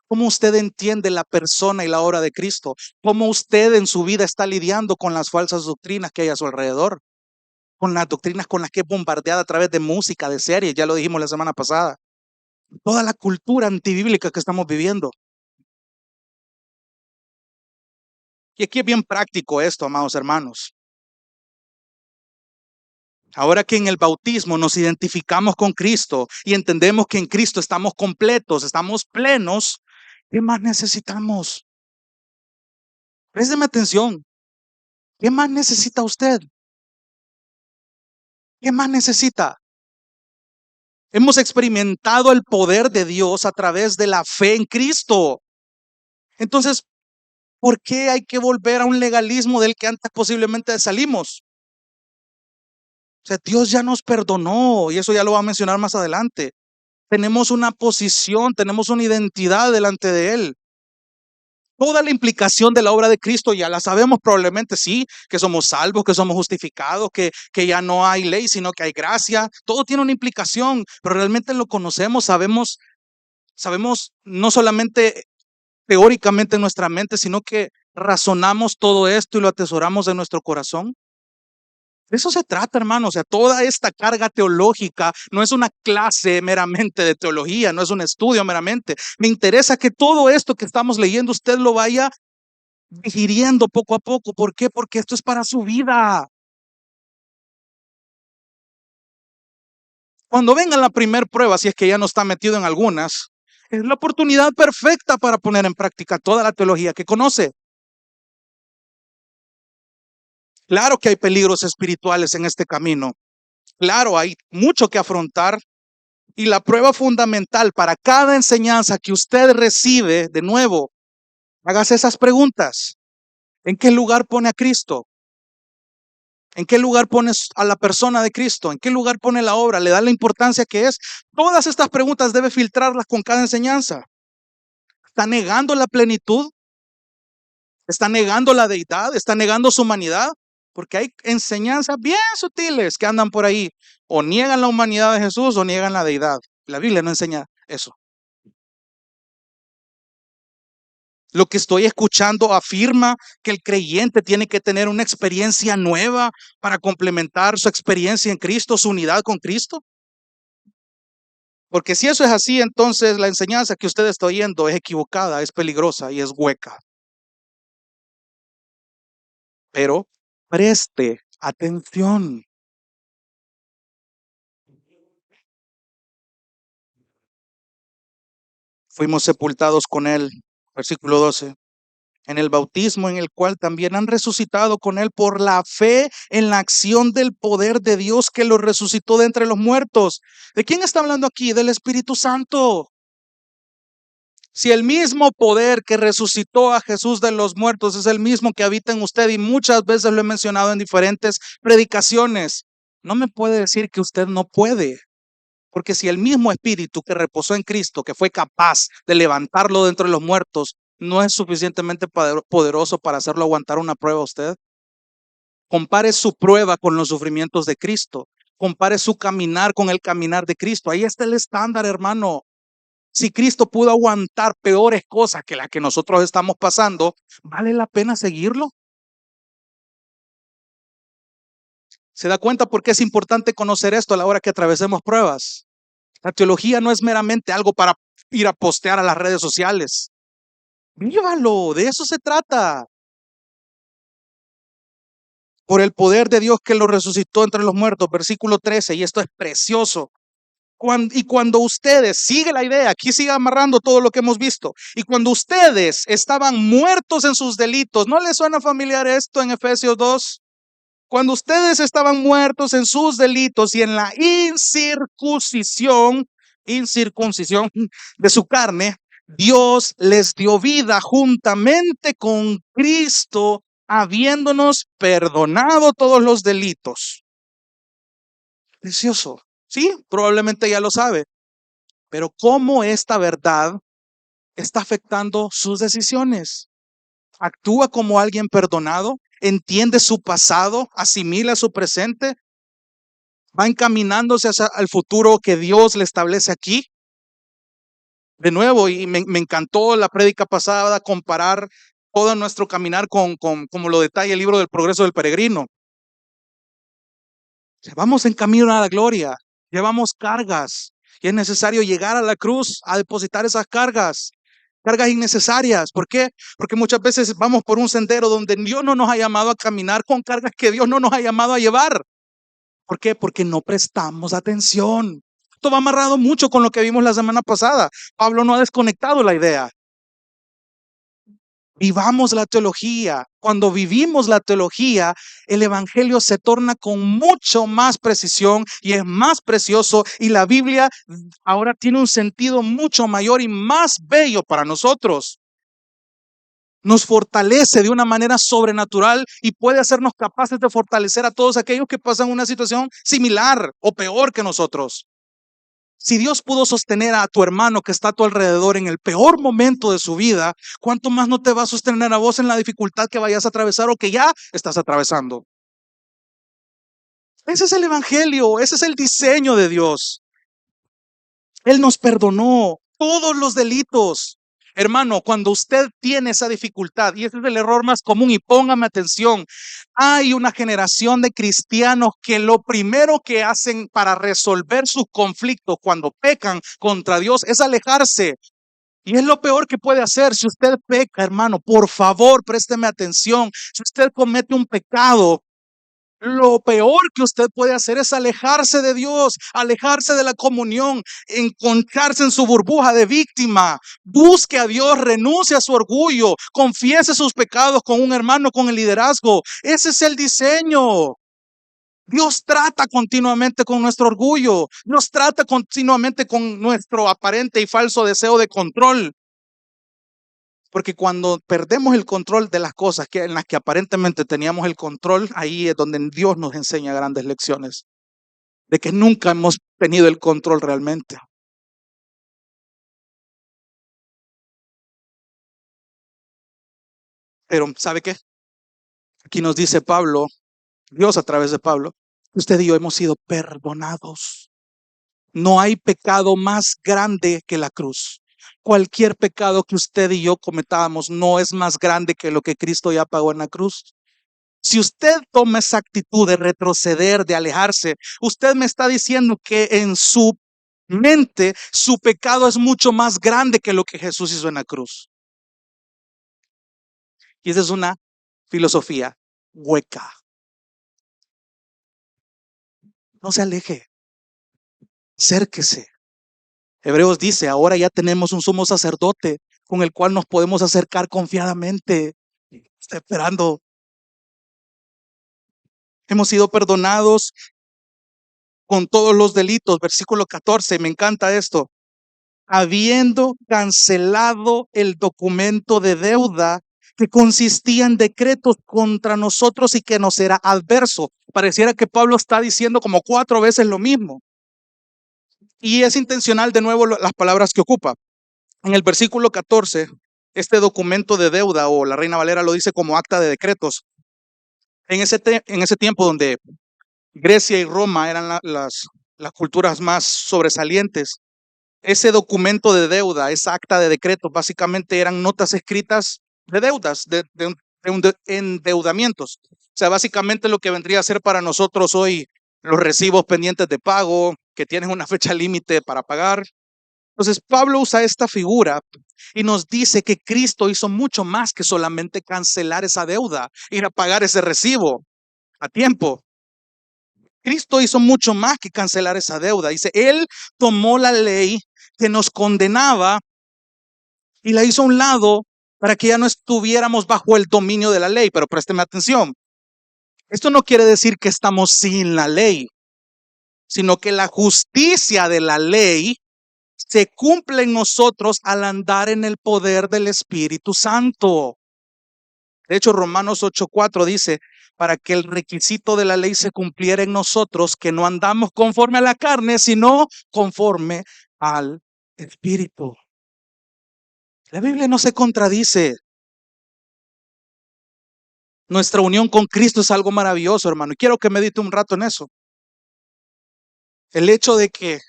¿Cómo usted entiende la persona y la obra de Cristo? ¿Cómo usted en su vida está lidiando con las falsas doctrinas que hay a su alrededor? Con las doctrinas con las que es bombardeada a través de música, de series, ya lo dijimos la semana pasada. Toda la cultura antibíblica que estamos viviendo. Y aquí es bien práctico esto, amados hermanos. Ahora que en el bautismo nos identificamos con Cristo y entendemos que en Cristo estamos completos, estamos plenos, ¿qué más necesitamos? Présteme atención. ¿Qué más necesita usted? ¿Qué más necesita? Hemos experimentado el poder de Dios a través de la fe en Cristo. Entonces, ¿por qué hay que volver a un legalismo del que antes posiblemente salimos? O sea, Dios ya nos perdonó y eso ya lo va a mencionar más adelante. Tenemos una posición, tenemos una identidad delante de Él. Toda la implicación de la obra de Cristo ya la sabemos probablemente, sí, que somos salvos, que somos justificados, que ya no hay ley, sino que hay gracia. Todo tiene una implicación, pero realmente lo conocemos, sabemos no solamente teóricamente en nuestra mente, sino que razonamos todo esto y lo atesoramos en nuestro corazón. De eso se trata, hermano. O sea, toda esta carga teológica no es una clase meramente de teología, no es un estudio meramente. Me interesa que todo esto que estamos leyendo usted lo vaya digiriendo poco a poco. ¿Por qué? Porque esto es para su vida. Cuando venga la primera prueba, si es que ya no está metido en algunas, es la oportunidad perfecta para poner en práctica toda la teología que conoce. Claro que hay peligros espirituales en este camino. Claro, hay mucho que afrontar Y la prueba fundamental para cada enseñanza que usted recibe, de nuevo, hágase esas preguntas. ¿En qué lugar pone a Cristo? ¿En qué lugar pones a la persona de Cristo? ¿En qué lugar pone la obra? ¿Le da la importancia que es? Todas estas preguntas debe filtrarlas con cada enseñanza. ¿Está negando la plenitud? ¿Está negando la deidad? ¿Está negando su humanidad? Porque hay enseñanzas bien sutiles que andan por ahí. O niegan la humanidad de Jesús o niegan la deidad. La Biblia no enseña eso. Lo que estoy escuchando afirma que el creyente tiene que tener una experiencia nueva para complementar su experiencia en Cristo, su unidad con Cristo. Porque si eso es así, entonces la enseñanza que usted está oyendo es equivocada, es peligrosa y es hueca. Pero preste atención. Fuimos sepultados con Él, versículo 12, en el bautismo en el cual también han resucitado con Él por la fe en la acción del poder de Dios que lo resucitó de entre los muertos. ¿De quién está hablando aquí? Del Espíritu Santo. Si el mismo poder que resucitó a Jesús de los muertos es el mismo que habita en usted, y muchas veces lo he mencionado en diferentes predicaciones, no me puede decir que usted no puede. Porque si el mismo espíritu que reposó en Cristo, que fue capaz de levantarlo dentro de los muertos, no es suficientemente poderoso para hacerlo aguantar una prueba a usted, compare su prueba con los sufrimientos de Cristo. Compare su caminar con el caminar de Cristo. Ahí está el estándar, hermano. Si Cristo pudo aguantar peores cosas que las que nosotros estamos pasando, ¿vale la pena seguirlo? ¿Se da cuenta por qué es importante conocer esto a la hora que atravesemos pruebas? La teología no es meramente algo para ir a postear a las redes sociales. Vívalo, de eso se trata. Por el poder de Dios que lo resucitó entre los muertos, versículo 13, y esto es precioso. Y cuando ustedes, sigue la idea, aquí sigue amarrando todo lo que hemos visto, y cuando ustedes estaban muertos en sus delitos, ¿no les suena familiar esto en Efesios 2? Cuando ustedes estaban muertos en sus delitos y en la incircuncisión de su carne, Dios les dio vida juntamente con Cristo, habiéndonos perdonado todos los delitos. Precioso. Sí, probablemente ya lo sabe, pero ¿cómo esta verdad está afectando sus decisiones? ¿Actúa como alguien perdonado? ¿Entiende su pasado? ¿Asimila su presente? ¿Va encaminándose hacia el futuro que Dios le establece aquí? De nuevo, y me encantó la prédica pasada comparar todo nuestro caminar con como lo detalla el libro del progreso del peregrino. Vamos en camino a la gloria, llevamos cargas y es necesario llegar a la cruz a depositar esas cargas innecesarias. ¿Por qué? Porque muchas veces vamos por un sendero donde Dios no nos ha llamado a caminar con cargas que Dios no nos ha llamado a llevar. ¿Por qué? Porque no prestamos atención. Esto va amarrado mucho con lo que vimos la semana pasada. Pablo no ha desconectado la idea. Vivamos la teología. Cuando vivimos la teología, el evangelio se torna con mucho más precisión y es más precioso, y la Biblia ahora tiene un sentido mucho mayor y más bello para nosotros. Nos fortalece de una manera sobrenatural y puede hacernos capaces de fortalecer a todos aquellos que pasan una situación similar o peor que nosotros. Si Dios pudo sostener a tu hermano que está a tu alrededor en el peor momento de su vida, ¿cuánto más no te va a sostener a vos en la dificultad que vayas a atravesar o que ya estás atravesando? Ese es el evangelio, ese es el diseño de Dios. Él nos perdonó todos los delitos. Hermano, cuando usted tiene esa dificultad, y ese es el error más común, y póngame atención, hay una generación de cristianos que lo primero que hacen para resolver sus conflictos cuando pecan contra Dios es alejarse. Y es lo peor que puede hacer. Si usted peca, hermano, por favor, présteme atención. Si usted comete un pecado, lo peor que usted puede hacer es alejarse de Dios, alejarse de la comunión, encontrarse en su burbuja de víctima. Busque a Dios, renuncie a su orgullo, confiese sus pecados con un hermano, con el liderazgo. Ese es el diseño. Dios trata continuamente con nuestro orgullo. Dios trata continuamente con nuestro aparente y falso deseo de control. Porque cuando perdemos el control de las cosas en las que aparentemente teníamos el control, ahí es donde Dios nos enseña grandes lecciones. De que nunca hemos tenido el control realmente. Pero ¿sabe qué? Aquí nos dice Pablo, Dios a través de Pablo, usted y yo hemos sido perdonados. No hay pecado más grande que la cruz. Cualquier pecado que usted y yo cometamos no es más grande que lo que Cristo ya pagó en la cruz. Si usted toma esa actitud de retroceder, de alejarse, usted me está diciendo que en su mente su pecado es mucho más grande que lo que Jesús hizo en la cruz. Y esa es una filosofía hueca. No se aleje, acérquese. Hebreos dice, ahora ya tenemos un sumo sacerdote con el cual nos podemos acercar confiadamente. Está esperando. Hemos sido perdonados con todos los delitos. Versículo 14, me encanta esto. Habiendo cancelado el documento de deuda que consistía en decretos contra nosotros y que nos era adverso. Pareciera que Pablo está diciendo como 4 veces lo mismo. Y es intencional de nuevo las palabras que ocupa. En el versículo 14, este documento de deuda, o la Reina Valera lo dice como acta de decretos. En ese tiempo donde Grecia y Roma eran las culturas más sobresalientes, ese documento de deuda, esa acta de decretos, básicamente eran notas escritas de deudas, de endeudamientos. O sea, básicamente lo que vendría a ser para nosotros hoy los recibos pendientes de pago, que tienen una fecha límite para pagar. Entonces, Pablo usa esta figura y nos dice que Cristo hizo mucho más que solamente cancelar esa deuda, ir a pagar ese recibo a tiempo. Cristo hizo mucho más que cancelar esa deuda. Dice, Él tomó la ley que nos condenaba y la hizo a un lado para que ya no estuviéramos bajo el dominio de la ley. Pero présteme atención. Esto no quiere decir que estamos sin la ley, sino que la justicia de la ley se cumple en nosotros al andar en el poder del Espíritu Santo. De hecho, Romanos 8:4 dice, para que el requisito de la ley se cumpliera en nosotros, que no andamos conforme a la carne, sino conforme al Espíritu. La Biblia no se contradice. Nuestra unión con Cristo es algo maravilloso, hermano, y quiero que medite un rato en eso. El hecho de que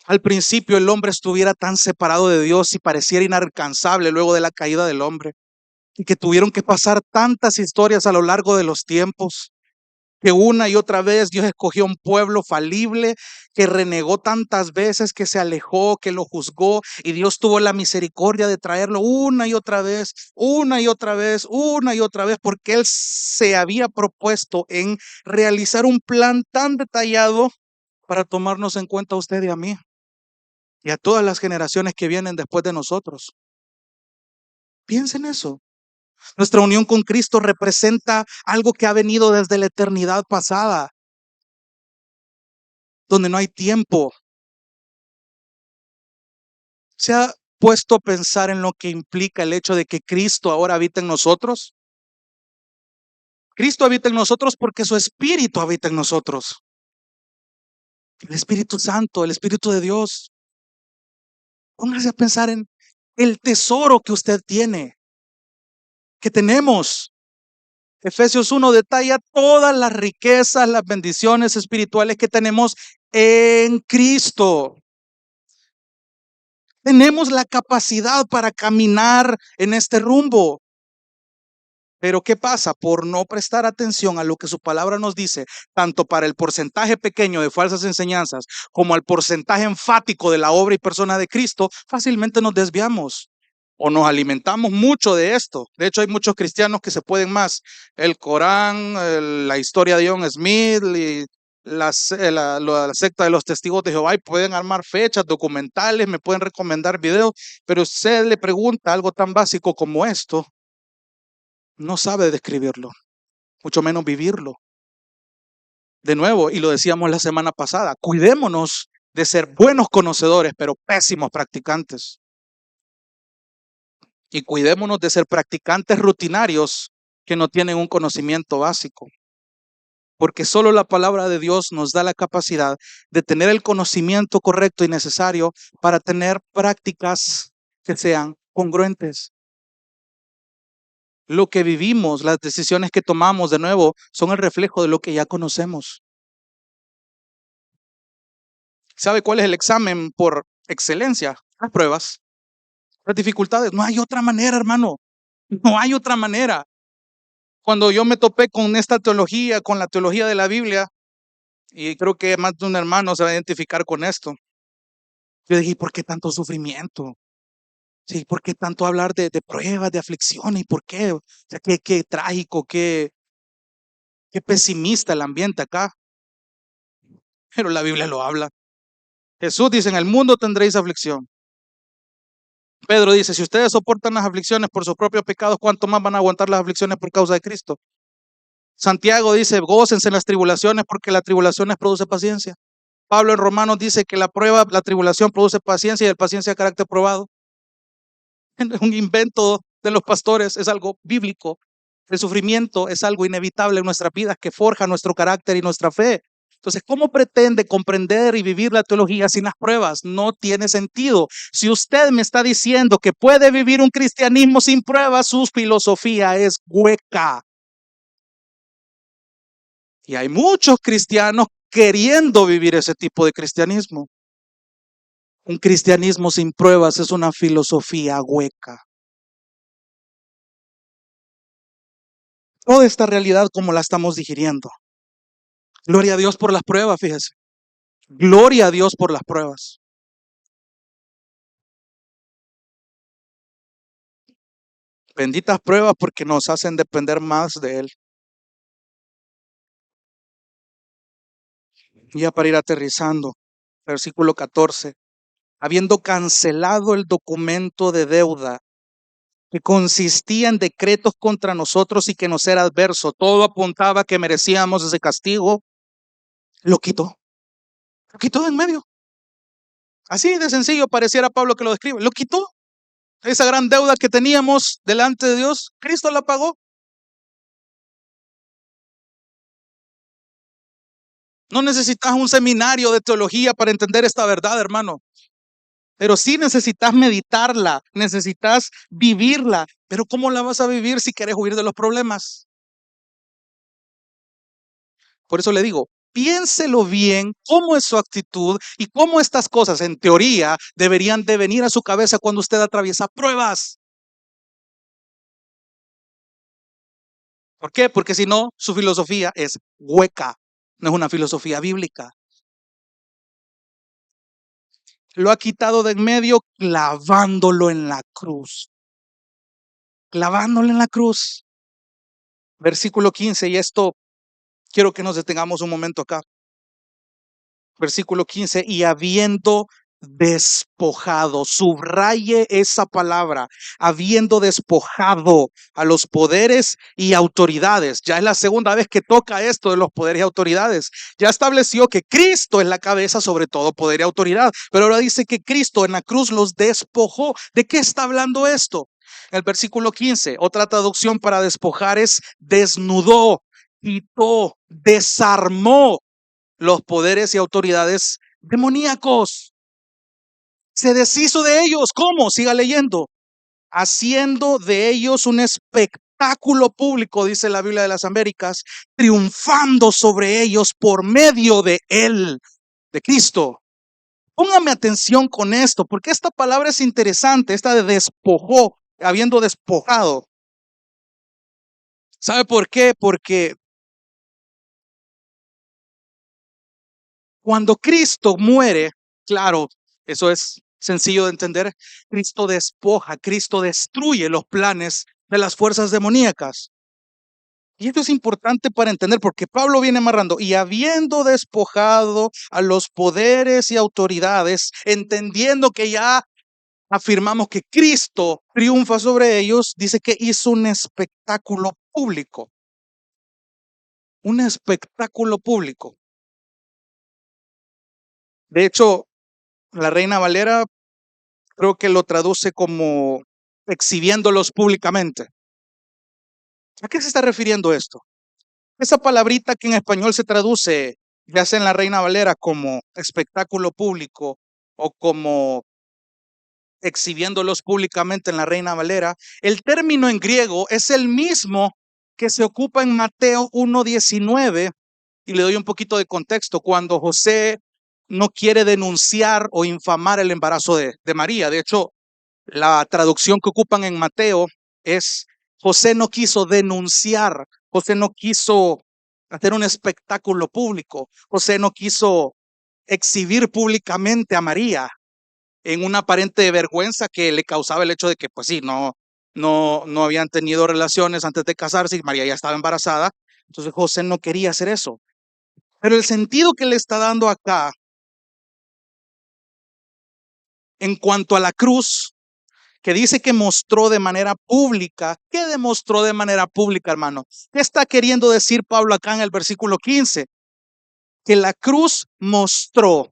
al principio el hombre estuviera tan separado de Dios y pareciera inalcanzable luego de la caída del hombre, y que tuvieron que pasar tantas historias a lo largo de los tiempos, que una y otra vez Dios escogió un pueblo falible, que renegó tantas veces, que se alejó, que lo juzgó, y Dios tuvo la misericordia de traerlo una y otra vez, una y otra vez, una y otra vez, porque Él se había propuesto en realizar un plan tan detallado para tomarnos en cuenta a usted y a mí, y a todas las generaciones que vienen después de nosotros. Piensen eso. Nuestra unión con Cristo representa algo que ha venido desde la eternidad pasada, donde no hay tiempo. ¿Se ha puesto a pensar en lo que implica el hecho de que Cristo ahora habita en nosotros? Cristo habita en nosotros porque su Espíritu habita en nosotros. El Espíritu Santo, el Espíritu de Dios. Póngase a pensar en el tesoro que usted tiene, que tenemos. Efesios 1 detalla todas las riquezas, las bendiciones espirituales que tenemos en Cristo. Tenemos la capacidad para caminar en este rumbo. Pero ¿qué pasa? Por no prestar atención a lo que su palabra nos dice, tanto para el porcentaje pequeño de falsas enseñanzas como al porcentaje enfático de la obra y persona de Cristo, fácilmente nos desviamos o nos alimentamos mucho de esto. De hecho, hay muchos cristianos que se pueden más el Corán, la historia de John Smith y la secta de los testigos de Jehová, y pueden armar fechas, documentales, me pueden recomendar videos, pero usted le pregunta algo tan básico como esto, no sabe describirlo, mucho menos vivirlo. De nuevo, y lo decíamos la semana pasada, cuidémonos de ser buenos conocedores, pero pésimos practicantes. Y cuidémonos de ser practicantes rutinarios que no tienen un conocimiento básico. Porque solo la palabra de Dios nos da la capacidad de tener el conocimiento correcto y necesario para tener prácticas que sean congruentes. Lo que vivimos, las decisiones que tomamos, de nuevo, son el reflejo de lo que ya conocemos. ¿Sabe cuál es el examen por excelencia? Las pruebas, las dificultades. No hay otra manera, hermano. No hay otra manera. Cuando yo me topé con esta teología, con la teología de la Biblia, y creo que más de un hermano se va a identificar con esto, yo dije, ¿por qué tanto sufrimiento? Sí, ¿por qué tanto hablar de pruebas, de aflicciones? ¿Y por qué? O sea, qué trágico, qué pesimista el ambiente acá. Pero la Biblia lo habla. Jesús dice, en el mundo tendréis aflicción. Pedro dice, si ustedes soportan las aflicciones por sus propios pecados, ¿cuánto más van a aguantar las aflicciones por causa de Cristo? Santiago dice, gócense en las tribulaciones porque las tribulaciones produce paciencia. Pablo en Romanos dice que la prueba, la tribulación produce paciencia y el paciencia carácter probado. Es un invento de los pastores, es algo bíblico. El sufrimiento es algo inevitable en nuestras vidas que forja nuestro carácter y nuestra fe. Entonces, ¿cómo pretende comprender y vivir la teología sin las pruebas? No tiene sentido. Si usted me está diciendo que puede vivir un cristianismo sin pruebas, su filosofía es hueca. Y hay muchos cristianos queriendo vivir ese tipo de cristianismo. Un cristianismo sin pruebas es una filosofía hueca. Toda esta realidad como la estamos digiriendo. Gloria a Dios por las pruebas, fíjese. Gloria a Dios por las pruebas. Benditas pruebas porque nos hacen depender más de Él. Ya para ir aterrizando, versículo 14. Habiendo cancelado el documento de deuda que consistía en decretos contra nosotros y que nos era adverso, todo apuntaba que merecíamos ese castigo, lo quitó. Lo quitó de en medio. Así de sencillo pareciera Pablo que lo describe. Lo quitó. Esa gran deuda que teníamos delante de Dios, Cristo la pagó. No necesitas un seminario de teología para entender esta verdad, hermano. Pero sí necesitas meditarla, necesitas vivirla. Pero ¿cómo la vas a vivir si quieres huir de los problemas? Por eso le digo, piénselo bien, cómo es su actitud y cómo estas cosas, en teoría, deberían de venir a su cabeza cuando usted atraviesa pruebas. ¿Por qué? Porque si no, su filosofía es hueca, no es una filosofía bíblica. Lo ha quitado de en medio clavándolo en la cruz. Clavándolo en la cruz. Versículo 15, y esto quiero que nos detengamos un momento acá. Versículo 15, y habiendo despojado, subraye esa palabra, habiendo despojado a los poderes y autoridades. Ya es la segunda vez que toca esto de los poderes y autoridades. Ya estableció que Cristo es la cabeza sobre todo poder y autoridad, pero ahora dice que Cristo en la cruz los despojó. ¿De qué está hablando esto? El versículo 15, otra traducción para despojar es desnudó, quitó, desarmó los poderes y autoridades demoníacos. Se deshizo de ellos. ¿Cómo? Siga leyendo. Haciendo de ellos un espectáculo público, dice la Biblia de las Américas, triunfando sobre ellos por medio de Él, de Cristo. Póngame atención con esto, porque esta palabra es interesante, esta de despojó, habiendo despojado. ¿Sabe por qué? Porque cuando Cristo muere, claro, eso es sencillo de entender, Cristo despoja, Cristo destruye los planes de las fuerzas demoníacas. Y esto es importante para entender porque Pablo viene amarrando y habiendo despojado a los poderes y autoridades, entendiendo que ya afirmamos que Cristo triunfa sobre ellos, dice que hizo un espectáculo público. un espectáculo público. De hecho, la Reina Valera creo que lo traduce como exhibiéndolos públicamente. ¿A qué se está refiriendo esto? Esa palabrita que en español se traduce, ya sea en la Reina Valera como espectáculo público o como exhibiéndolos públicamente en la Reina Valera, el término en griego es el mismo que se ocupa en Mateo 1:19, y le doy un poquito de contexto, cuando José no quiere denunciar o infamar el embarazo de María. De hecho, la traducción que ocupan en Mateo es: José no quiso denunciar, José no quiso hacer un espectáculo público, José no quiso exhibir públicamente a María en una aparente vergüenza que le causaba el hecho de que, pues sí, no habían tenido relaciones antes de casarse y María ya estaba embarazada. Entonces José no quería hacer eso. Pero el sentido que le está dando acá en cuanto a la cruz, que dice que mostró de manera pública. ¿Qué demostró de manera pública, hermano? ¿Qué está queriendo decir Pablo acá en el versículo 15? Que la cruz mostró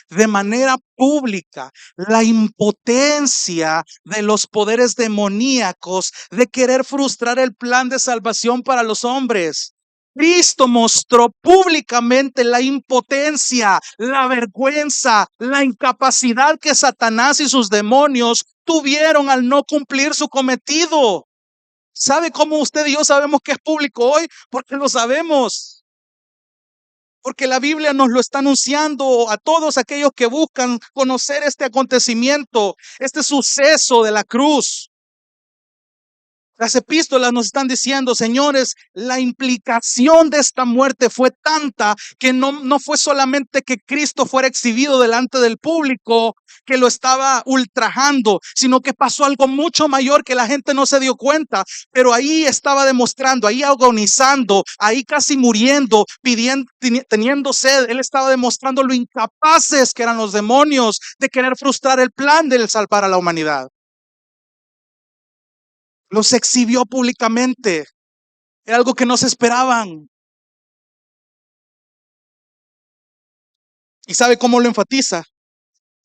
de manera pública la impotencia de los poderes demoníacos de querer frustrar el plan de salvación para los hombres. Cristo mostró públicamente la impotencia, la vergüenza, la incapacidad que Satanás y sus demonios tuvieron al no cumplir su cometido. ¿Sabe cómo usted y yo sabemos que es público hoy? Porque lo sabemos. Porque la Biblia nos lo está anunciando a todos aquellos que buscan conocer este acontecimiento, este suceso de la cruz. Las epístolas nos están diciendo, señores, la implicación de esta muerte fue tanta que no fue solamente que Cristo fuera exhibido delante del público, que lo estaba ultrajando, sino que pasó algo mucho mayor que la gente no se dio cuenta, pero ahí estaba demostrando, ahí agonizando, ahí casi muriendo, pidiendo, teniendo sed. Él estaba demostrando lo incapaces que eran los demonios de querer frustrar el plan de salvar a la humanidad. Los exhibió públicamente. Era algo que no se esperaban. ¿Y sabe cómo lo enfatiza?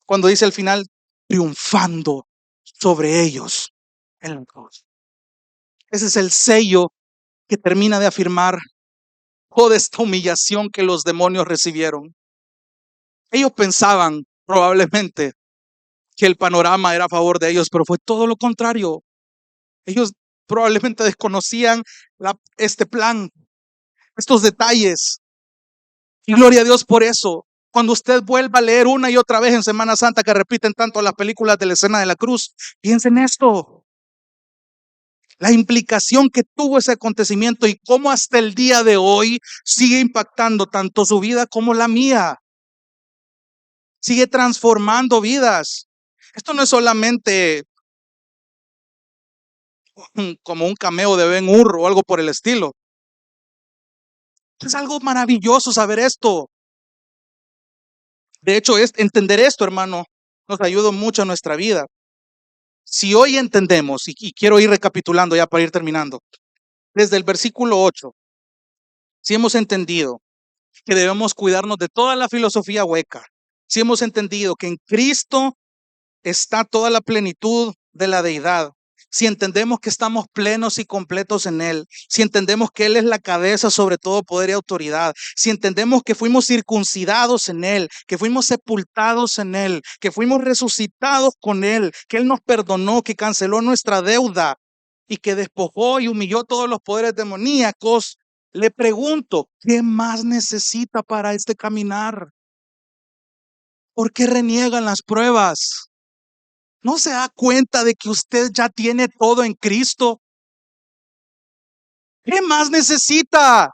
Cuando dice al final, triunfando sobre ellos en la cruz. Ese es el sello que termina de afirmar toda esta humillación que los demonios recibieron. Ellos pensaban probablemente que el panorama era a favor de ellos, pero fue todo lo contrario. Ellos probablemente desconocían este plan, estos detalles. Y gloria a Dios por eso. Cuando usted vuelva a leer una y otra vez en Semana Santa que repiten tanto las películas de la escena de la cruz, piensen en esto. La implicación que tuvo ese acontecimiento y cómo hasta el día de hoy sigue impactando tanto su vida como la mía. Sigue transformando vidas. Esto no es solamente como un cameo de Ben Hur o algo por el estilo. Es algo maravilloso saber esto. De hecho, entender esto, hermano, nos ayuda mucho a nuestra vida. Si hoy entendemos, y quiero ir recapitulando ya para ir terminando, desde el versículo 8, si hemos entendido que debemos cuidarnos de toda la filosofía hueca, si hemos entendido que en Cristo está toda la plenitud de la deidad, si entendemos que estamos plenos y completos en Él, si entendemos que Él es la cabeza sobre todo poder y autoridad, si entendemos que fuimos circuncidados en Él, que fuimos sepultados en Él, que fuimos resucitados con Él, que Él nos perdonó, que canceló nuestra deuda y que despojó y humilló todos los poderes demoníacos, le pregunto, ¿qué más necesita para este caminar? ¿Por qué reniegan las pruebas? ¿No se da cuenta de que usted ya tiene todo en Cristo? ¿Qué más necesita?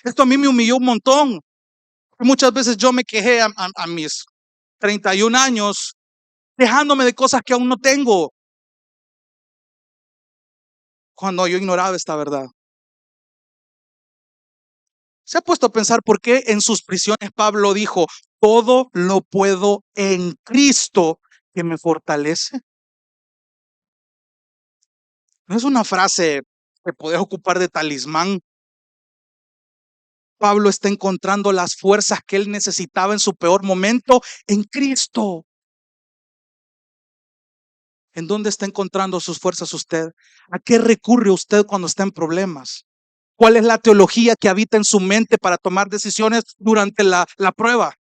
Esto a mí me humilló un montón. Muchas veces yo me quejé a mis 31 años, quejándome de cosas que aún no tengo, cuando yo ignoraba esta verdad. ¿Se ha puesto a pensar por qué en sus prisiones Pablo dijo, todo lo puedo en Cristo que me fortalece? No es una frase que puedes ocupar de talismán. Pablo está encontrando las fuerzas que él necesitaba en su peor momento en Cristo. ¿En dónde está encontrando sus fuerzas usted? ¿A qué recurre usted cuando está en problemas? ¿Cuál es la teología que habita en su mente para tomar decisiones durante la prueba?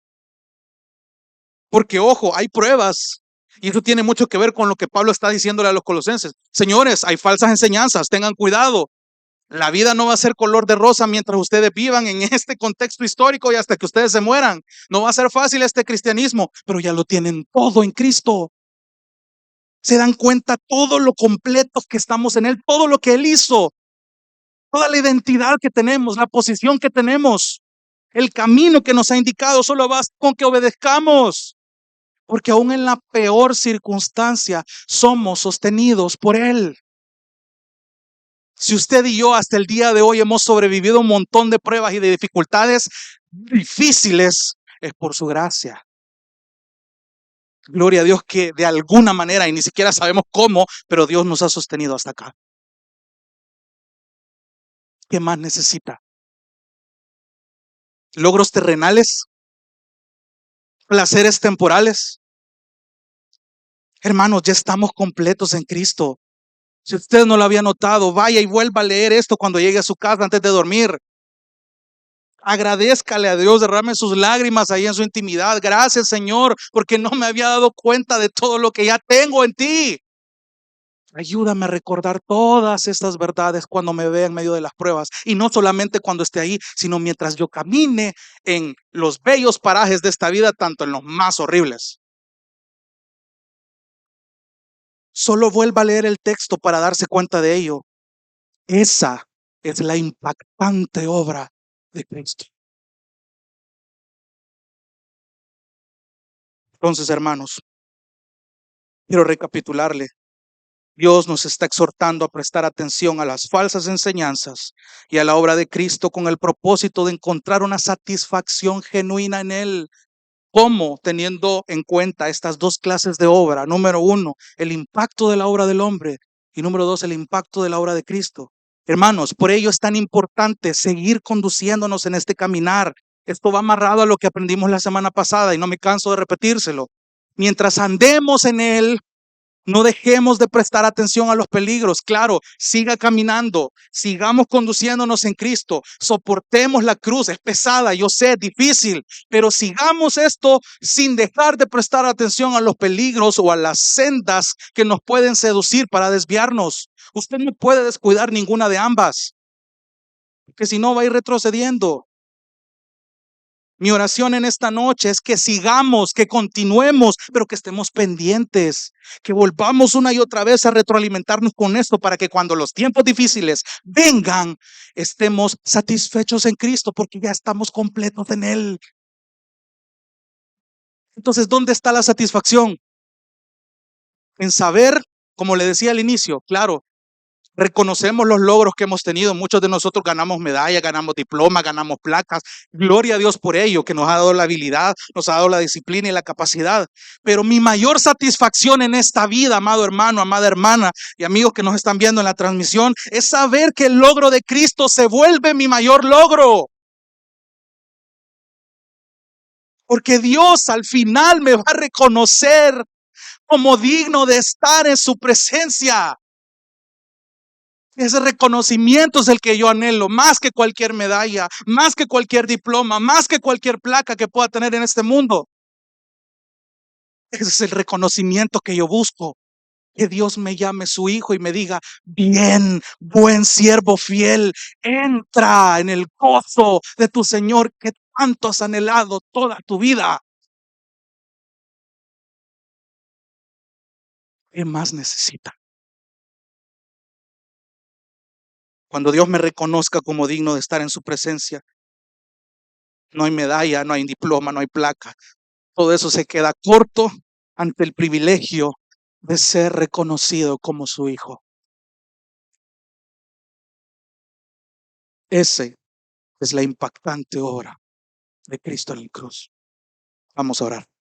Porque ojo, hay pruebas. Y eso tiene mucho que ver con lo que Pablo está diciéndole a los colosenses. Señores, hay falsas enseñanzas, tengan cuidado. La vida no va a ser color de rosa mientras ustedes vivan en este contexto histórico y hasta que ustedes se mueran. No va a ser fácil este cristianismo, pero ya lo tienen todo en Cristo. Se dan cuenta todo lo completos que estamos en Él, todo lo que Él hizo, toda la identidad que tenemos, la posición que tenemos, el camino que nos ha indicado. Solo basta con que obedezcamos, porque aún en la peor circunstancia somos sostenidos por Él. Si usted y yo hasta el día de hoy hemos sobrevivido un montón de pruebas y de dificultades difíciles, es por su gracia. Gloria a Dios que de alguna manera, y ni siquiera sabemos cómo, pero Dios nos ha sostenido hasta acá. ¿Qué más necesita? ¿Logros terrenales? ¿Placeres temporales? Hermanos, ya estamos completos en Cristo. Si usted no lo había notado, vaya y vuelva a leer esto cuando llegue a su casa antes de dormir. Agradézcale a Dios, derrame sus lágrimas ahí en su intimidad. Gracias, Señor, porque no me había dado cuenta de todo lo que ya tengo en ti. Ayúdame a recordar todas estas verdades cuando me vea en medio de las pruebas. Y no solamente cuando esté ahí, sino mientras yo camine en los bellos parajes de esta vida, tanto en los más horribles. Solo vuelva a leer el texto para darse cuenta de ello. Esa es la impactante obra de Cristo. Entonces, hermanos, quiero recapitularle. Dios nos está exhortando a prestar atención a las falsas enseñanzas y a la obra de Cristo con el propósito de encontrar una satisfacción genuina en Él. ¿Cómo? Teniendo en cuenta estas dos clases de obra. Número uno, el impacto de la obra del hombre. Y número dos, el impacto de la obra de Cristo. Hermanos, por ello es tan importante seguir conduciéndonos en este caminar. Esto va amarrado a lo que aprendimos la semana pasada y no me canso de repetírselo. Mientras andemos en Él, no dejemos de prestar atención a los peligros. Claro, siga caminando, sigamos conduciéndonos en Cristo, soportemos la cruz, es pesada, yo sé, difícil, pero sigamos esto sin dejar de prestar atención a los peligros o a las sendas que nos pueden seducir para desviarnos. Usted no puede descuidar ninguna de ambas, porque si no va a ir retrocediendo. Mi oración en esta noche es que sigamos, que continuemos, pero que estemos pendientes, que volvamos una y otra vez a retroalimentarnos con esto para que cuando los tiempos difíciles vengan, estemos satisfechos en Cristo porque ya estamos completos en Él. Entonces, ¿dónde está la satisfacción? En saber, como le decía al inicio, claro, reconocemos los logros que hemos tenido. Muchos de nosotros ganamos medallas, ganamos diplomas, ganamos placas. Gloria a Dios por ello, que nos ha dado la habilidad, nos ha dado la disciplina y la capacidad. Pero mi mayor satisfacción en esta vida, amado hermano, amada hermana y amigos que nos están viendo en la transmisión, es saber que el logro de Cristo se vuelve mi mayor logro. Porque Dios al final me va a reconocer como digno de estar en su presencia. Ese reconocimiento es el que yo anhelo, más que cualquier medalla, más que cualquier diploma, más que cualquier placa que pueda tener en este mundo. Ese es el reconocimiento que yo busco. Que Dios me llame su hijo y me diga, bien, buen siervo fiel, entra en el gozo de tu Señor que tanto has anhelado toda tu vida. ¿Qué más necesita? Cuando Dios me reconozca como digno de estar en su presencia, no hay medalla, no hay diploma, no hay placa. Todo eso se queda corto ante el privilegio de ser reconocido como su hijo. Esa es la impactante obra de Cristo en la cruz. Vamos a orar.